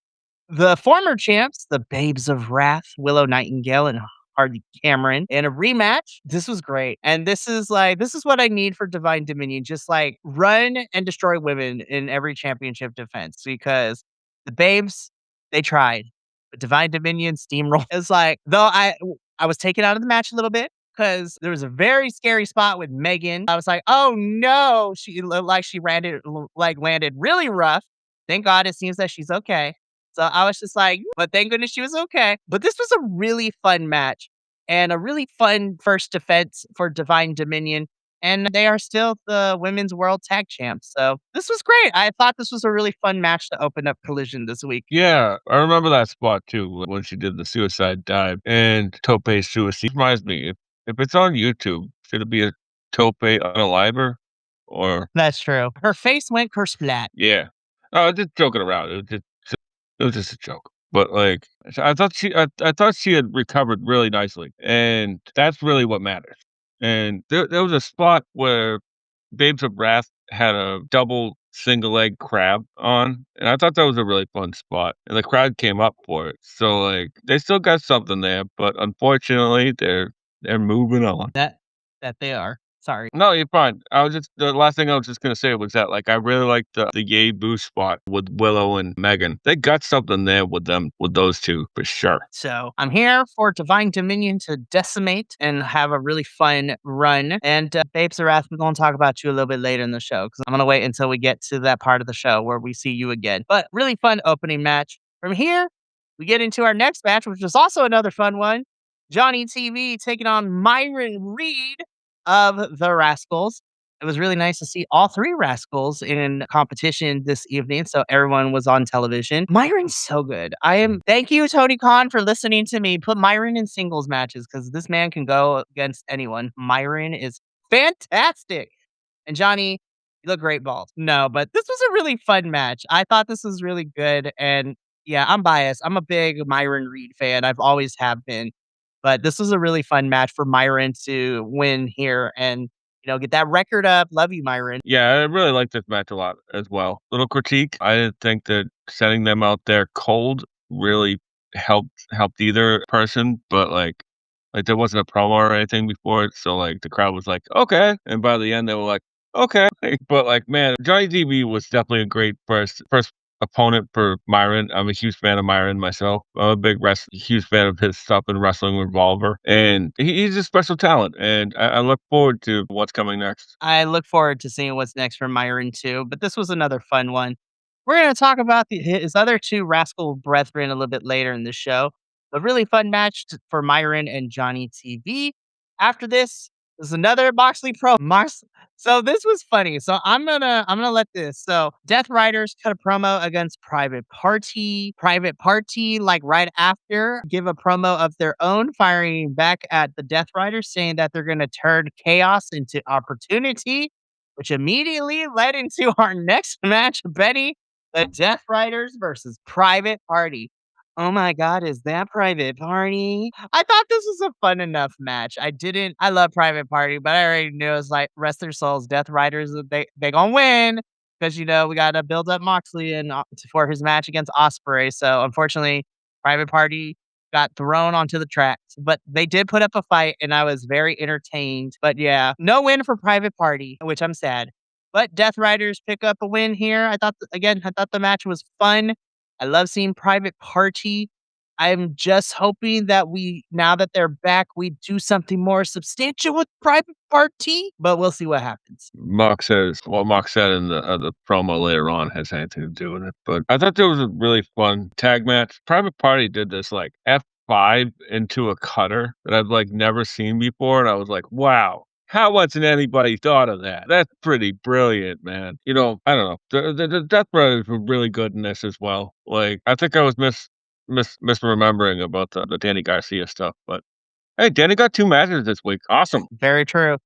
the former champs, the Babes of Wrath, Willow Nightingale and Harley Cameron, in a rematch. This was great. And this is what I need for Divine Dominion. Just like run and destroy women in every championship defense because the Babes, they tried. But Divine Dominion steamroll is like, though I was taken out of the match a little bit because there was a very scary spot with Megan. I was like, oh no, she looked like she landed really rough. Thank God it seems that she's okay. So I was just like, but thank goodness she was okay. But this was a really fun match and a really fun first defense for Divine Dominion. And they are still the Women's World Tag Champs. So this was great. I thought this was a really fun match to open up Collision this week. Yeah, I remember that spot too when she did the suicide dive and tope suicide. Reminds me, if it's on YouTube, should it be a tope unaliver or That's true. Her face went kersplat. yeah? Oh, just joking around. It was just a joke. But I thought she had recovered really nicely, and that's really what matters. And there was a spot where Babes of Wrath had a double single leg crab on, and I thought that was a really fun spot, and the crowd came up for it. So, like, they still got something there, but unfortunately, they're moving on. That they are. Sorry. No, you're fine. I was just the last thing I was just gonna say was that, like, I really like the Yay Boo spot with Willow and Megan. They got something there with them, with those 2 for sure. So I'm here for Divine Dominion to decimate and have a really fun run. And Babes of Wrath, we're going to talk about you a little bit later in the show because I'm going to wait until we get to that part of the show where we see you again. But really fun opening match. From here, we get into our next match, which is also another fun one. Johnny TV taking on Myron Reed of the Rascals. It was really nice to see all 3 Rascals in competition this evening, so everyone was on television. Myron's so good. Thank you, Tony Khan, for listening to me. Put Myron in singles matches because this man can go against anyone. Myron is fantastic. And Johnny, you look great bald. No, but this was a really fun match. I thought this was really good, and yeah, I'm biased. I'm a big Myron Reed fan. I've always have been. But this was a really fun match for Myron to win here and, get that record up. Love you, Myron. Yeah, I really like this match a lot as well. Little critique, I didn't think that sending them out there cold really helped either person, but, like, there wasn't a promo or anything before it, so, like, the crowd was like, "Okay," and by the end, they were like, "Okay." But, like, man, Johnny DB was definitely a great first opponent for Myron. I'm a huge fan of Myron myself. I'm a huge fan of his stuff in Wrestling Revolver, and he's a special talent, and I look forward to what's coming next. I look forward to seeing what's next for Myron too, but this was another fun one. We're going to talk about his other 2 Rascal brethren a little bit later in the show. A really fun match for Myron and Johnny TV. After this is another Moxley Pro. So this was funny. So I'm gonna let this. So Death Riders cut a promo against Private Party. Private Party, like right after, give a promo of their own, firing back at the Death Riders, saying that they're gonna turn chaos into opportunity, which immediately led into our next match, Betty, the Death Riders versus Private Party. Oh my god, is that Private Party? I thought this was a fun enough match. I love Private Party, but I already knew it was like rest their souls, Death Riders, they gonna win because we gotta build up Moxley and for his match against Osprey. So unfortunately, Private Party got thrown onto the tracks, but they did put up a fight and I was very entertained. But yeah, no win for Private Party, which I'm sad. But Death Riders pick up a win here. I thought the match was fun. I love seeing Private Party. I'm just hoping that now that they're back, we do something more substantial with Private Party, but we'll see what happens. Mox said in the promo later on has anything to do with it, but I thought there was a really fun tag match. Private Party did this, like, F5 into a cutter that I've, like, never seen before, and I was like, "Wow. How hasn't anybody thought of that? That's pretty brilliant, man." I don't know. The Death Brothers were really good in this as well. Like, I think I was misremembering about the Danny Garcia stuff, but hey, Danny got 2 matches this week. Awesome. Very true.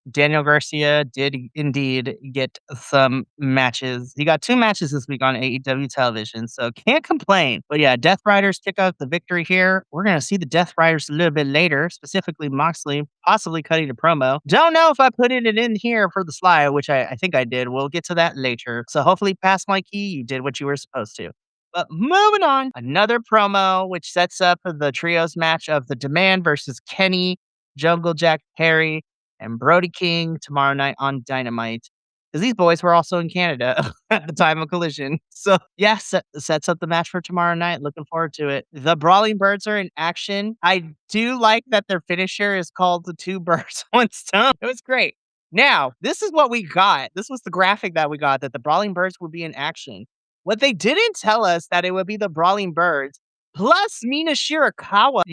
Daniel Garcia did indeed get some matches. He got 2 matches this week on AEW television, so can't complain. But yeah, Death Riders pick up the victory here. We're gonna see the Death Riders a little bit later, specifically Moxley possibly cutting a promo. Don't know if I put it in here for the slide, which I think I did. We'll get to that later. So hopefully, pass my key. You did what you were supposed to. But moving on, another promo which sets up the trios match of the Demand versus Kenny, Jungle Jack Perry, and Brody King tomorrow night on Dynamite. Because these boys were also in Canada at the time of Collision. So, yeah, sets up the match for tomorrow night. Looking forward to it. The Brawling Birds are in action. I do like that their finisher is called the Two Birds, One Stone. It was great. Now, this is what we got. This was the graphic that we got, that the Brawling Birds would be in action. What they didn't tell us that it would be the Brawling Birds plus Mina Shirakawa,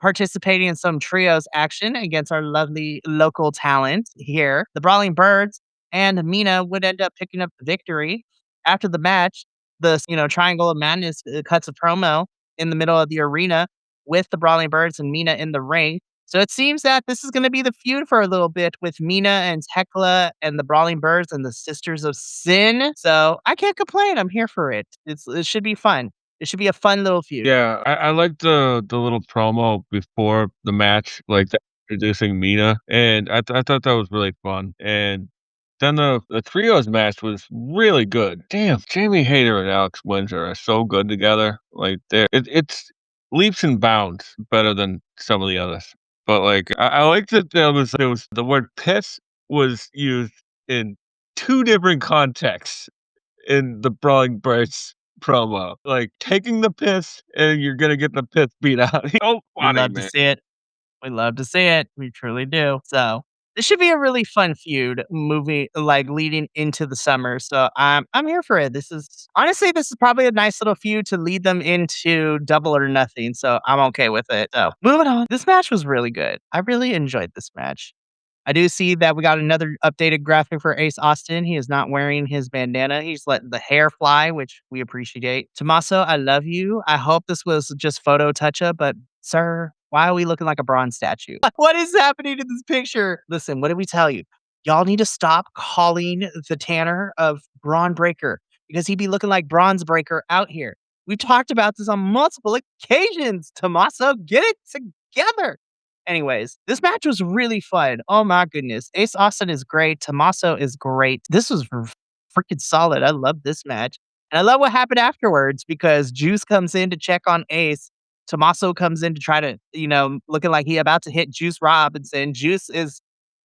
participating in some trios action against our lovely local talent here. The Brawling Birds and Mina would end up picking up the victory. After the match, the Triangle of Madness cuts a promo in the middle of the arena with the Brawling Birds and Mina in the ring. So it seems that this is going to be the feud for a little bit with Mina and Tekla and the Brawling Birds and the Sisters of Sin. So I can't complain. I'm here for it. It should be fun. It should be a fun little feud. Yeah, I like the little promo before the match, like, introducing Mina, and I thought that was really fun, and Then the trios match was really good. Damn, Jamie Hayter and Alex Windsor are so good together. Like it's leaps and bounds better than some of the others. But like I like that there was the word piss was used in two different contexts in the Brawling Brutes promo. Like taking the piss and you're gonna get the piss beat out. So We funny, love to man. see it. We love to see it. We truly do. So this should be a really fun feud movie, like leading into the summer. So I'm here for it. This is probably a nice little feud to lead them into Double or Nothing. So I'm okay with it. So moving on. This match was really good. I really enjoyed this match. I do see that we got another updated graphic for Ace Austin. He is not wearing his bandana. He's letting the hair fly, which we appreciate. Tommaso, I love you. I hope this was just photo touch up, but sir, why are we looking like a bronze statue? What is happening in this picture? Listen, what did we tell you? Y'all need to stop calling the Tanner of Braun Breaker because he'd be looking like Bronze Breaker out here. We've talked about this on multiple occasions. Tommaso, get it together. Anyways, this match was really fun. Oh my goodness. Ace Austin is great. Tommaso is great. This was freaking solid. I love this match. And I love what happened afterwards because Juice comes in to check on Ace. Tommaso comes in to try to, looking like he about to hit Juice Robinson. Juice is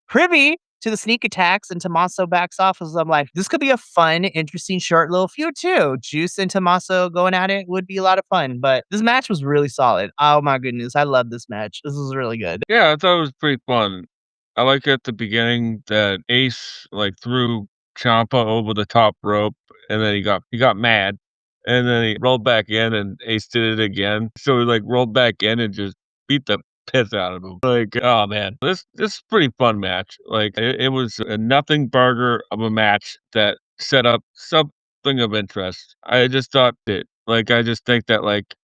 privy to the sneak attacks, and Tommaso backs off as I'm like, this could be a fun, interesting, short little feud too. Juice and Tommaso going at it would be a lot of fun. But this match was really solid. Oh my goodness. I love this match. This was really good. Yeah, I thought it was pretty fun. I like at the beginning that Ace like threw Ciampa over the top rope, and then he got mad, and then he rolled back in, and Ace did it again. So he like rolled back in and just beat the piss out of him. Like, oh man, this is a pretty fun match. Like, it was a nothing burger of a match that set up something of interest. I just thought it. Like, I just think that like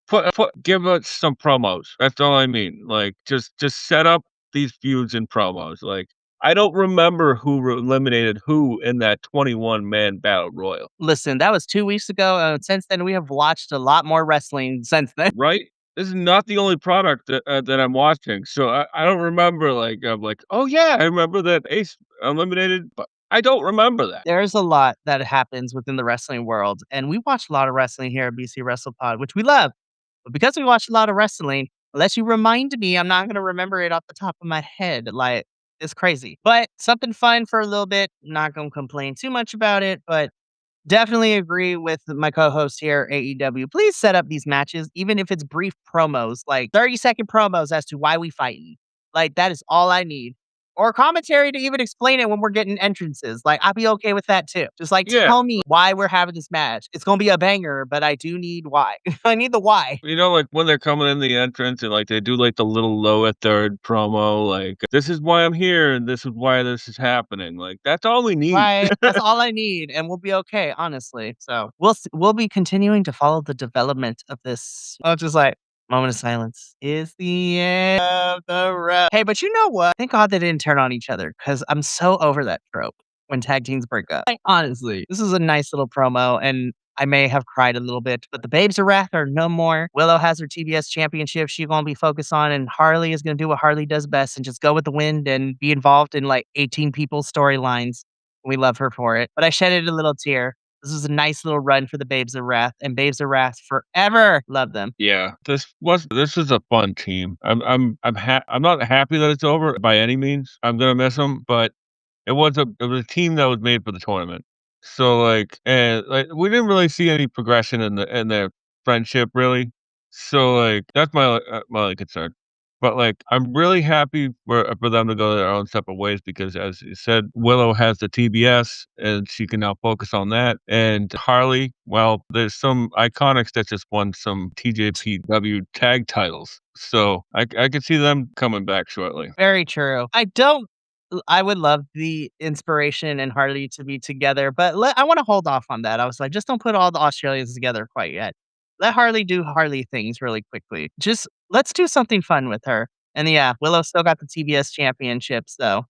give us some promos. That's all I mean. Like, just set up these feuds and promos. Like, I don't remember who eliminated who in that 21-man battle royal, Listen, that was 2 weeks ago. Since then, we have watched a lot more wrestling since then. right? This is not the only product that I'm watching, so I don't remember. Like, I'm like, oh yeah, I remember that Ace eliminated, but I don't remember that. There's a lot that happens within the wrestling world. And we watch a lot of wrestling here at BC Wrestle Pod, which we love. But because we watch a lot of wrestling, unless you remind me, I'm not going to remember it off the top of my head. Like, it's crazy. But something fun for a little bit. Not going to complain too much about it, but definitely agree with my co-host here, AEW. Please set up these matches, even if it's brief promos, like 30-second promos as to why we fighting. Like, that is all I need. Or commentary to even explain it when we're getting entrances. Like, I'd be okay with that too. Just like Yeah, tell me why we're having this match. It's gonna be a banger, but I do need why. I need the why. like when they're coming in the entrance and like they do like the little lower third promo, like this is why I'm here and this is why this is happening. Like that's all we need. Right. That's all I need, and we'll be okay, honestly. So we'll be continuing to follow the development of this. Oh, just like moment of silence is the end of the road. Hey, but you know what? Thank God they didn't turn on each other because I'm so over that trope when tag teams break up. Like, honestly, this is a nice little promo, and I may have cried a little bit, but the Babes of Wrath are no more. Willow has her TBS championship she's gonna be focused on, and Harley is gonna do what Harley does best and just go with the wind and be involved in like 18 people's storylines. We love her for it. But I shedded a little tear. This was a nice little run for the Babes of Wrath, and Babes of Wrath forever. Love them. Yeah, this is a fun team. I'm not happy that it's over by any means. I'm gonna miss them, but it was a team that was made for the tournament. So, like and, like, we didn't really see any progression in their friendship, really. So, like, that's my only concern. But, like, I'm really happy for them to go their own separate ways because, as you said, Willow has the TBS, and she can now focus on that, and Harley, well, there's some Iconics that just won some TJPW tag titles. So, I could see them coming back shortly. Very true. I would love the inspiration and Harley to be together, but I want to hold off on that. I was like, just don't put all the Australians together quite yet. Let Harley do Harley things really quickly. Just let's do something fun with her. And yeah, Willow still got the TBS championship, so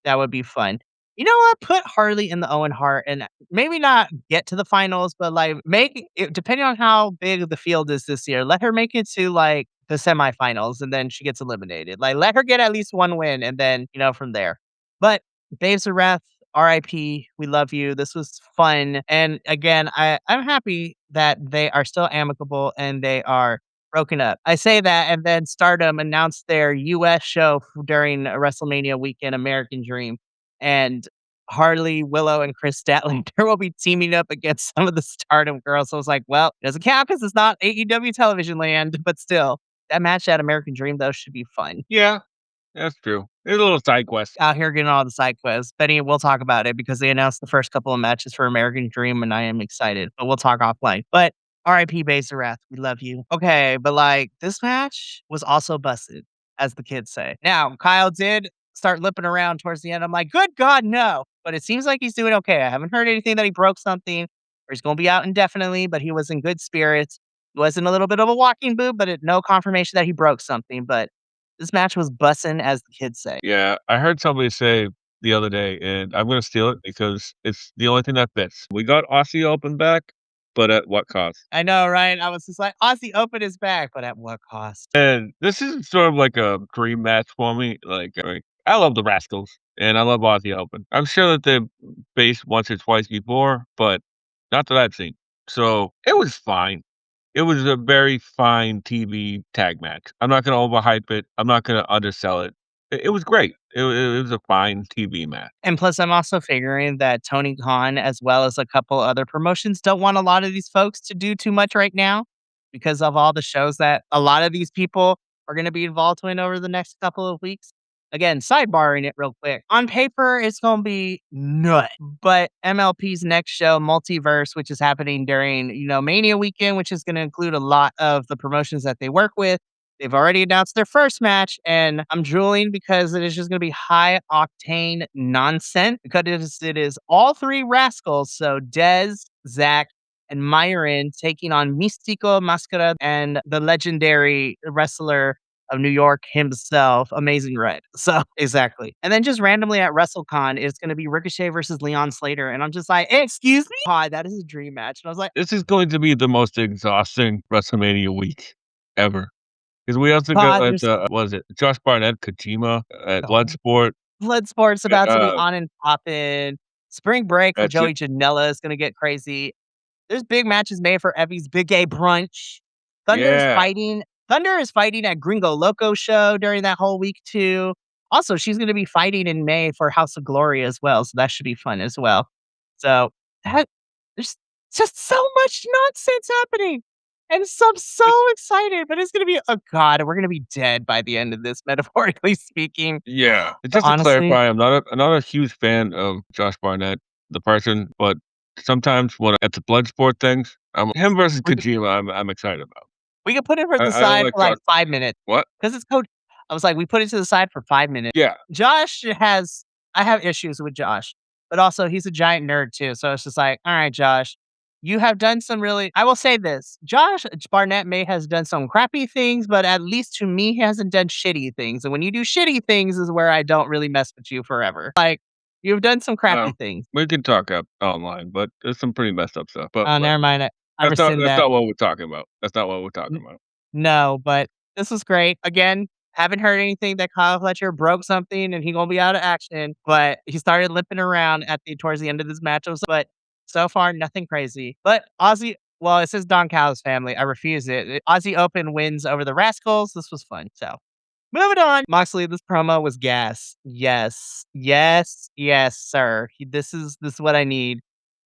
that would be fun. You know what? Put Harley in the Owen Hart and maybe not get to the finals, but like make it depending on how big the field is this year, let her make it to like the semifinals and then she gets eliminated. Like let her get at least one win and then, from there. But Babes of Wrath RIP. We love you. This was fun. And again, I'm happy that they are still amicable and they are broken up. I say that, and then Stardom announced their US show during WrestleMania weekend, American Dream. And Harley, Willow, and Chris Statlander will be teaming up against some of the Stardom girls. So I was like, well, it doesn't count because it's not AEW television land, but still, that match at American Dream, though, should be fun. Yeah, that's true. It's a little side quest. Out here getting all the side quests. Benny, we'll talk about it because they announced the first couple of matches for American Dream, and I am excited, but we'll talk offline. But RIP Basarath, we love you. Okay, but like this match was also busted, as the kids say. Now, Kyle did start lipping around towards the end. I'm like, good God, no. But it seems like he's doing okay. I haven't heard anything that he broke something or he's going to be out indefinitely, but he was in good spirits. He wasn't a little bit of a walking boot, but no confirmation that he broke something. But this match was bussin', as the kids say. Yeah, I heard somebody say the other day, and I'm gonna steal it because it's the only thing that fits. We got Aussie Open back, but at what cost? I know, right? I was just like, Aussie Open is back, but at what cost? And this is sort of like a dream match for me. I love the Rascals and I love Aussie Open. I'm sure that they've faced once or twice before, but not that I've seen. So it was fine. It was a very fine TV tag match. I'm not gonna overhype it. I'm not gonna undersell it. It was great. It was a fine TV match. And plus, I'm also figuring that Tony Khan, as well as a couple other promotions, don't want a lot of these folks to do too much right now because of all the shows that a lot of these people are going to be involved in over the next couple of weeks. Again, sidebarring it real quick. On paper, it's going to be nut. But MLP's next show, Multiverse, which is happening during, Mania weekend, which is going to include a lot of the promotions that they work with. They've already announced their first match, and I'm drooling because it is just going to be high octane nonsense because it is all three rascals. So Dez, Zach, and Myron taking on Místico Mascara and the legendary wrestler of New York himself, Amazing Red. So exactly. And then just randomly at WrestleCon, it's going to be Ricochet versus Leon Slater. And I'm just like, excuse me? Hi, that is a dream match. And I was like, This is going to be the most exhausting WrestleMania week ever. Because we also got, God, there's was it Josh Barnett, Kojima at no. Bloodsport. Bloodsport's about to be Uh, on and poppin'. Spring break for that's it. Joey Janela is gonna get crazy. There's big matches made for Evie's Big Gay Brunch. Thunder's Yeah. fighting Thunder is fighting at Gringo Loco show during that whole week too. Also, she's gonna be fighting in May for House of Glory as well, so that should be fun as well. So, that there's just so much nonsense happening, and so I'm so excited, but it's gonna be oh god, we're gonna be dead by the end of this, metaphorically speaking. Yeah. But Just to honestly, clarify, I'm not a huge fan of Josh Barnett, the person, but sometimes when at the Bloodsport things, him versus we Kojima, I'm excited about. we could put it for the I don't side like for, Josh. like, 5 minutes What? because it's code I was like, "We put it to the side for 5 minutes." Yeah. Josh has I have issues with Josh, but also he's a giant nerd too, so it's just like, "Alright, Josh, you have done some really" I will say this, Josh Barnett may has done some crappy things, but at least to me, he hasn't done shitty things, and when you do shitty things is where I don't really mess with you forever. Like, you've done some crappy Well, things. we can talk up online, but there's some pretty messed up stuff. But Oh, never whatever. mind, I rescind That's that. not what we're talking about. That's not what we're talking about. No, but this was great. Again, haven't heard anything that Kyle Fletcher broke something and he gonna be out of action, but he started limping around towards the end of this match. But so far, nothing crazy. But Aussie, well, it says Don Callis family. I refuse it. Aussie Open wins over the Rascals. This was fun. So moving on. Moxley, this promo was gas. Yes, yes, yes, sir. This is what I need.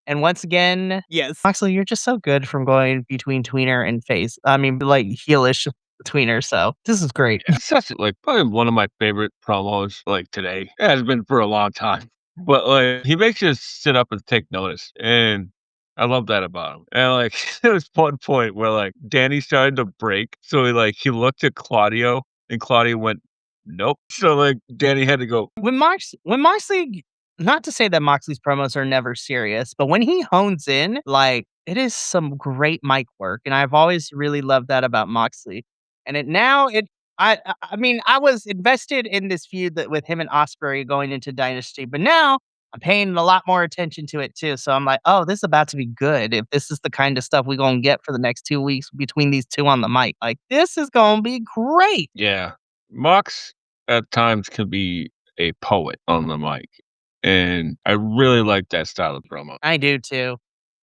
And once again, yes. Moxley, you're just so good from going between tweener and face. I mean, like heelish tweener. So this is great. Yeah, such like probably one of my favorite promos like today. It has been for a long time. But like he makes you sit up and take notice. And I love that about him. And like there was one point where like Danny started to break. So he looked at Claudio and Claudio went, nope. So like Danny had to go, When Moxley, not to say that Moxley's promos are never serious, but when he hones in, like it is some great mic work, and I've always really loved that about Moxley. And it now it. I mean, I was invested in this feud that with him and Osprey going into Dynasty, but now I'm paying a lot more attention to it too. So I'm like, oh, this is about to be good. If this is the kind of stuff we're gonna get for the next 2 weeks between these two on the mic, like this is gonna be great. yeah. Mox at times can be a poet on the mic. and I really like that style of promo. I do too.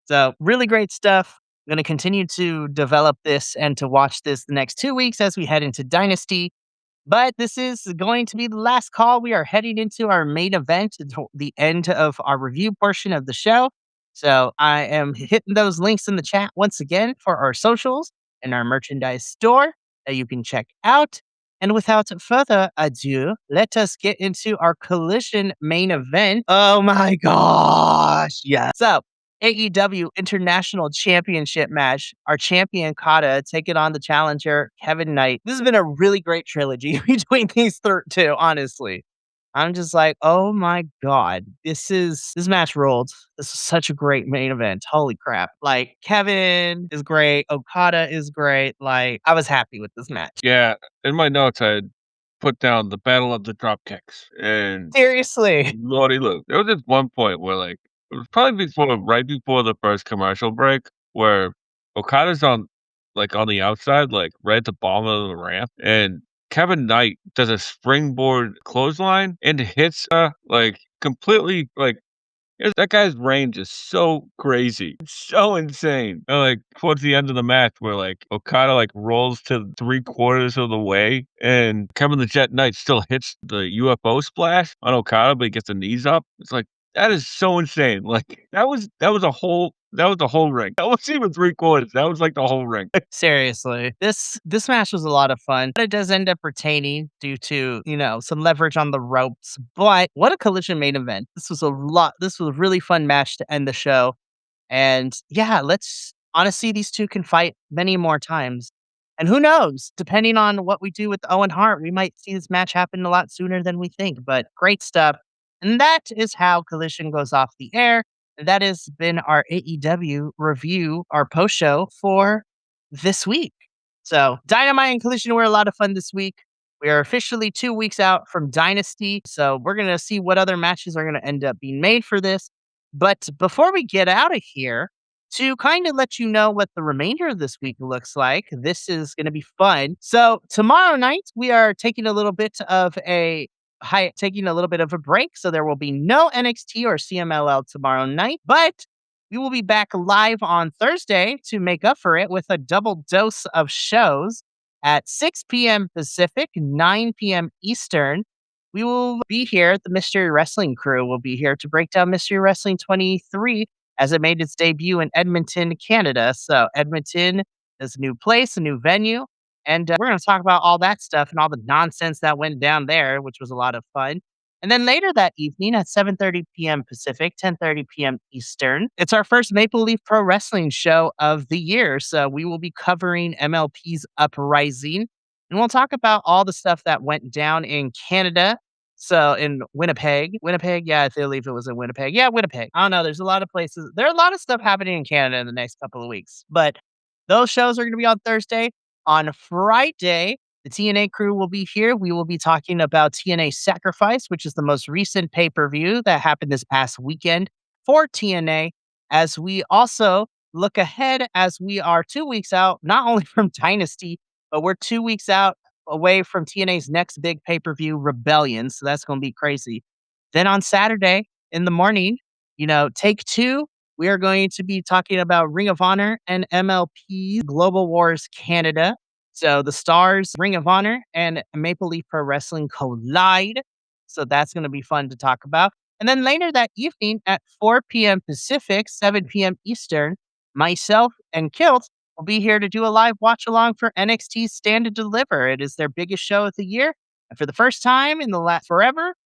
So, really great stuff. I'm going to continue to develop this and to watch this the next 2 weeks as we head into Dynasty. But this is going to be the last call. We are heading into our main event, the end of our review portion of the show. So I am hitting those links in the chat once again for our socials and our merchandise store that you can check out. And without further ado, let us get into our Collision main event. Oh my gosh. Yeah. So AEW International Championship match. Our champion Kata taking on the challenger Kevin Knight. This has been a really great trilogy between these two, honestly. I'm just like, oh my god, this match rolled. This is such a great main event. Holy crap. Like Kevin is great, Okada is great. Like I was happy with this match. Yeah, in my notes, I had put down the battle of the drop kicks, and Seriously. lordy Luke. There was this one point where, like, it was probably right before the first commercial break, where Okada's on the outside, like, right at the bottom of the ramp, and Kevin Knight does a springboard clothesline and hits, like, completely, like, that guy's range is so crazy, so insane. And, like, towards the end of the match where, like, Okada, like, rolls to 3/4 of the way, and Kevin the Jet Knight still hits the UFO splash on Okada, but he gets the knees up. It's like, that is so insane. Like, that was the whole ring. That wasn't even 3/4. That was, like, the whole ring. Seriously. This match was a lot of fun, but it does end up retaining due to, some leverage on the ropes. But what a Collision main event. This was a really fun match to end the show. And yeah, let's honestly, these two can fight many more times. And who knows, depending on what we do with Owen Hart, we might see this match happen a lot sooner than we think. But great stuff. And that is how Collision goes off the air. That has been our AEW review, our post show for this week. So, Dynamite and Collision were a lot of fun this week. We are officially 2 weeks out from Dynasty. So, we're going to see what other matches are going to end up being made for this. But before we get out of here, to kind of let you know what the remainder of this week looks like, this is going to be fun. So, tomorrow night, we are taking a little bit of a break. So, there will be no NXT or CMLL tomorrow night. But we will be back live on Thursday to make up for it with a double dose of shows at 6 p.m. Pacific, 9 p.m. Eastern. We will be here. The Mystery Wrestling crew will be here to break down Mystery Wrestling 23 as it made its debut in Edmonton, Canada. So, Edmonton is a new place, a new venue. And we're going to talk about all that stuff and all the nonsense that went down there, which was a lot of fun. And then later that evening at 7:30 p.m. Pacific, 10:30 p.m. Eastern, it's our first Maple Leaf Pro Wrestling show of the year. So we will be covering MLP's Uprising, and we'll talk about all the stuff that went down in Canada. So in Winnipeg, yeah, I believe it was in Winnipeg. Yeah, Winnipeg. I don't know. There's a lot of places. There are a lot of stuff happening in Canada in the next couple of weeks, but those shows are going to be on Thursday. On Friday, the TNA crew will be here. We will be talking about TNA Sacrifice, which is the most recent pay-per-view that happened this past weekend for TNA, as we also look ahead as we are 2 weeks out, not only from Dynasty, but we're 2 weeks out away from TNA's next big pay-per-view, Rebellion. So that's going to be crazy. Then on Saturday in the morning, take two. We are going to be talking about Ring of Honor and MLP Global Wars Canada. So the Stars, Ring of Honor, and Maple Leaf Pro Wrestling collide. So that's going to be fun to talk about. And then later that evening at 4 p.m. Pacific, 7 p.m. Eastern, myself and Kilt will be here to do a live watch along for NXT's Stand and Deliver. It is their biggest show of the year. And for the first time in the last forever,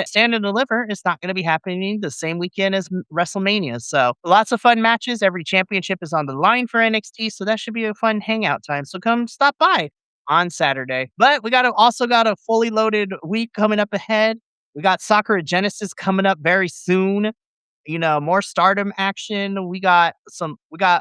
Stand and Deliver is not going to be happening the same weekend as WrestleMania. So lots of fun matches. Every championship is on the line for NXT. So that should be a fun hangout time. So come stop by on Saturday. But we also got a fully loaded week coming up ahead. We got Sakura Genesis coming up very soon. More Stardom action. We got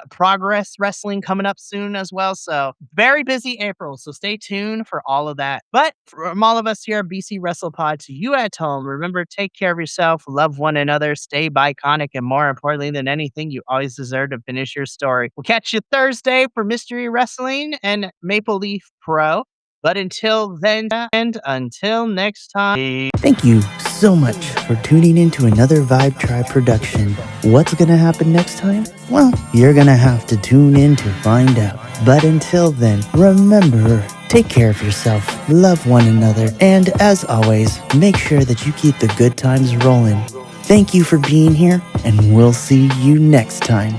Progress Wrestling coming up soon as well. So very busy April. So stay tuned for all of that. But from all of us here at BC Wrestle Pod to you at home, remember, take care of yourself, love one another, stay biconic, and more importantly than anything, you always deserve to finish your story. We'll catch you Thursday for Mystery Wrestling and Maple Leaf Pro. But until then, and until next time. Thank you so much for tuning in to another Vibe Tribe production. What's gonna happen next time? Well, you're gonna have to tune in to find out. But until then, remember, take care of yourself, love one another, and as always, make sure that you keep the good times rolling. Thank you for being here, and we'll see you next time.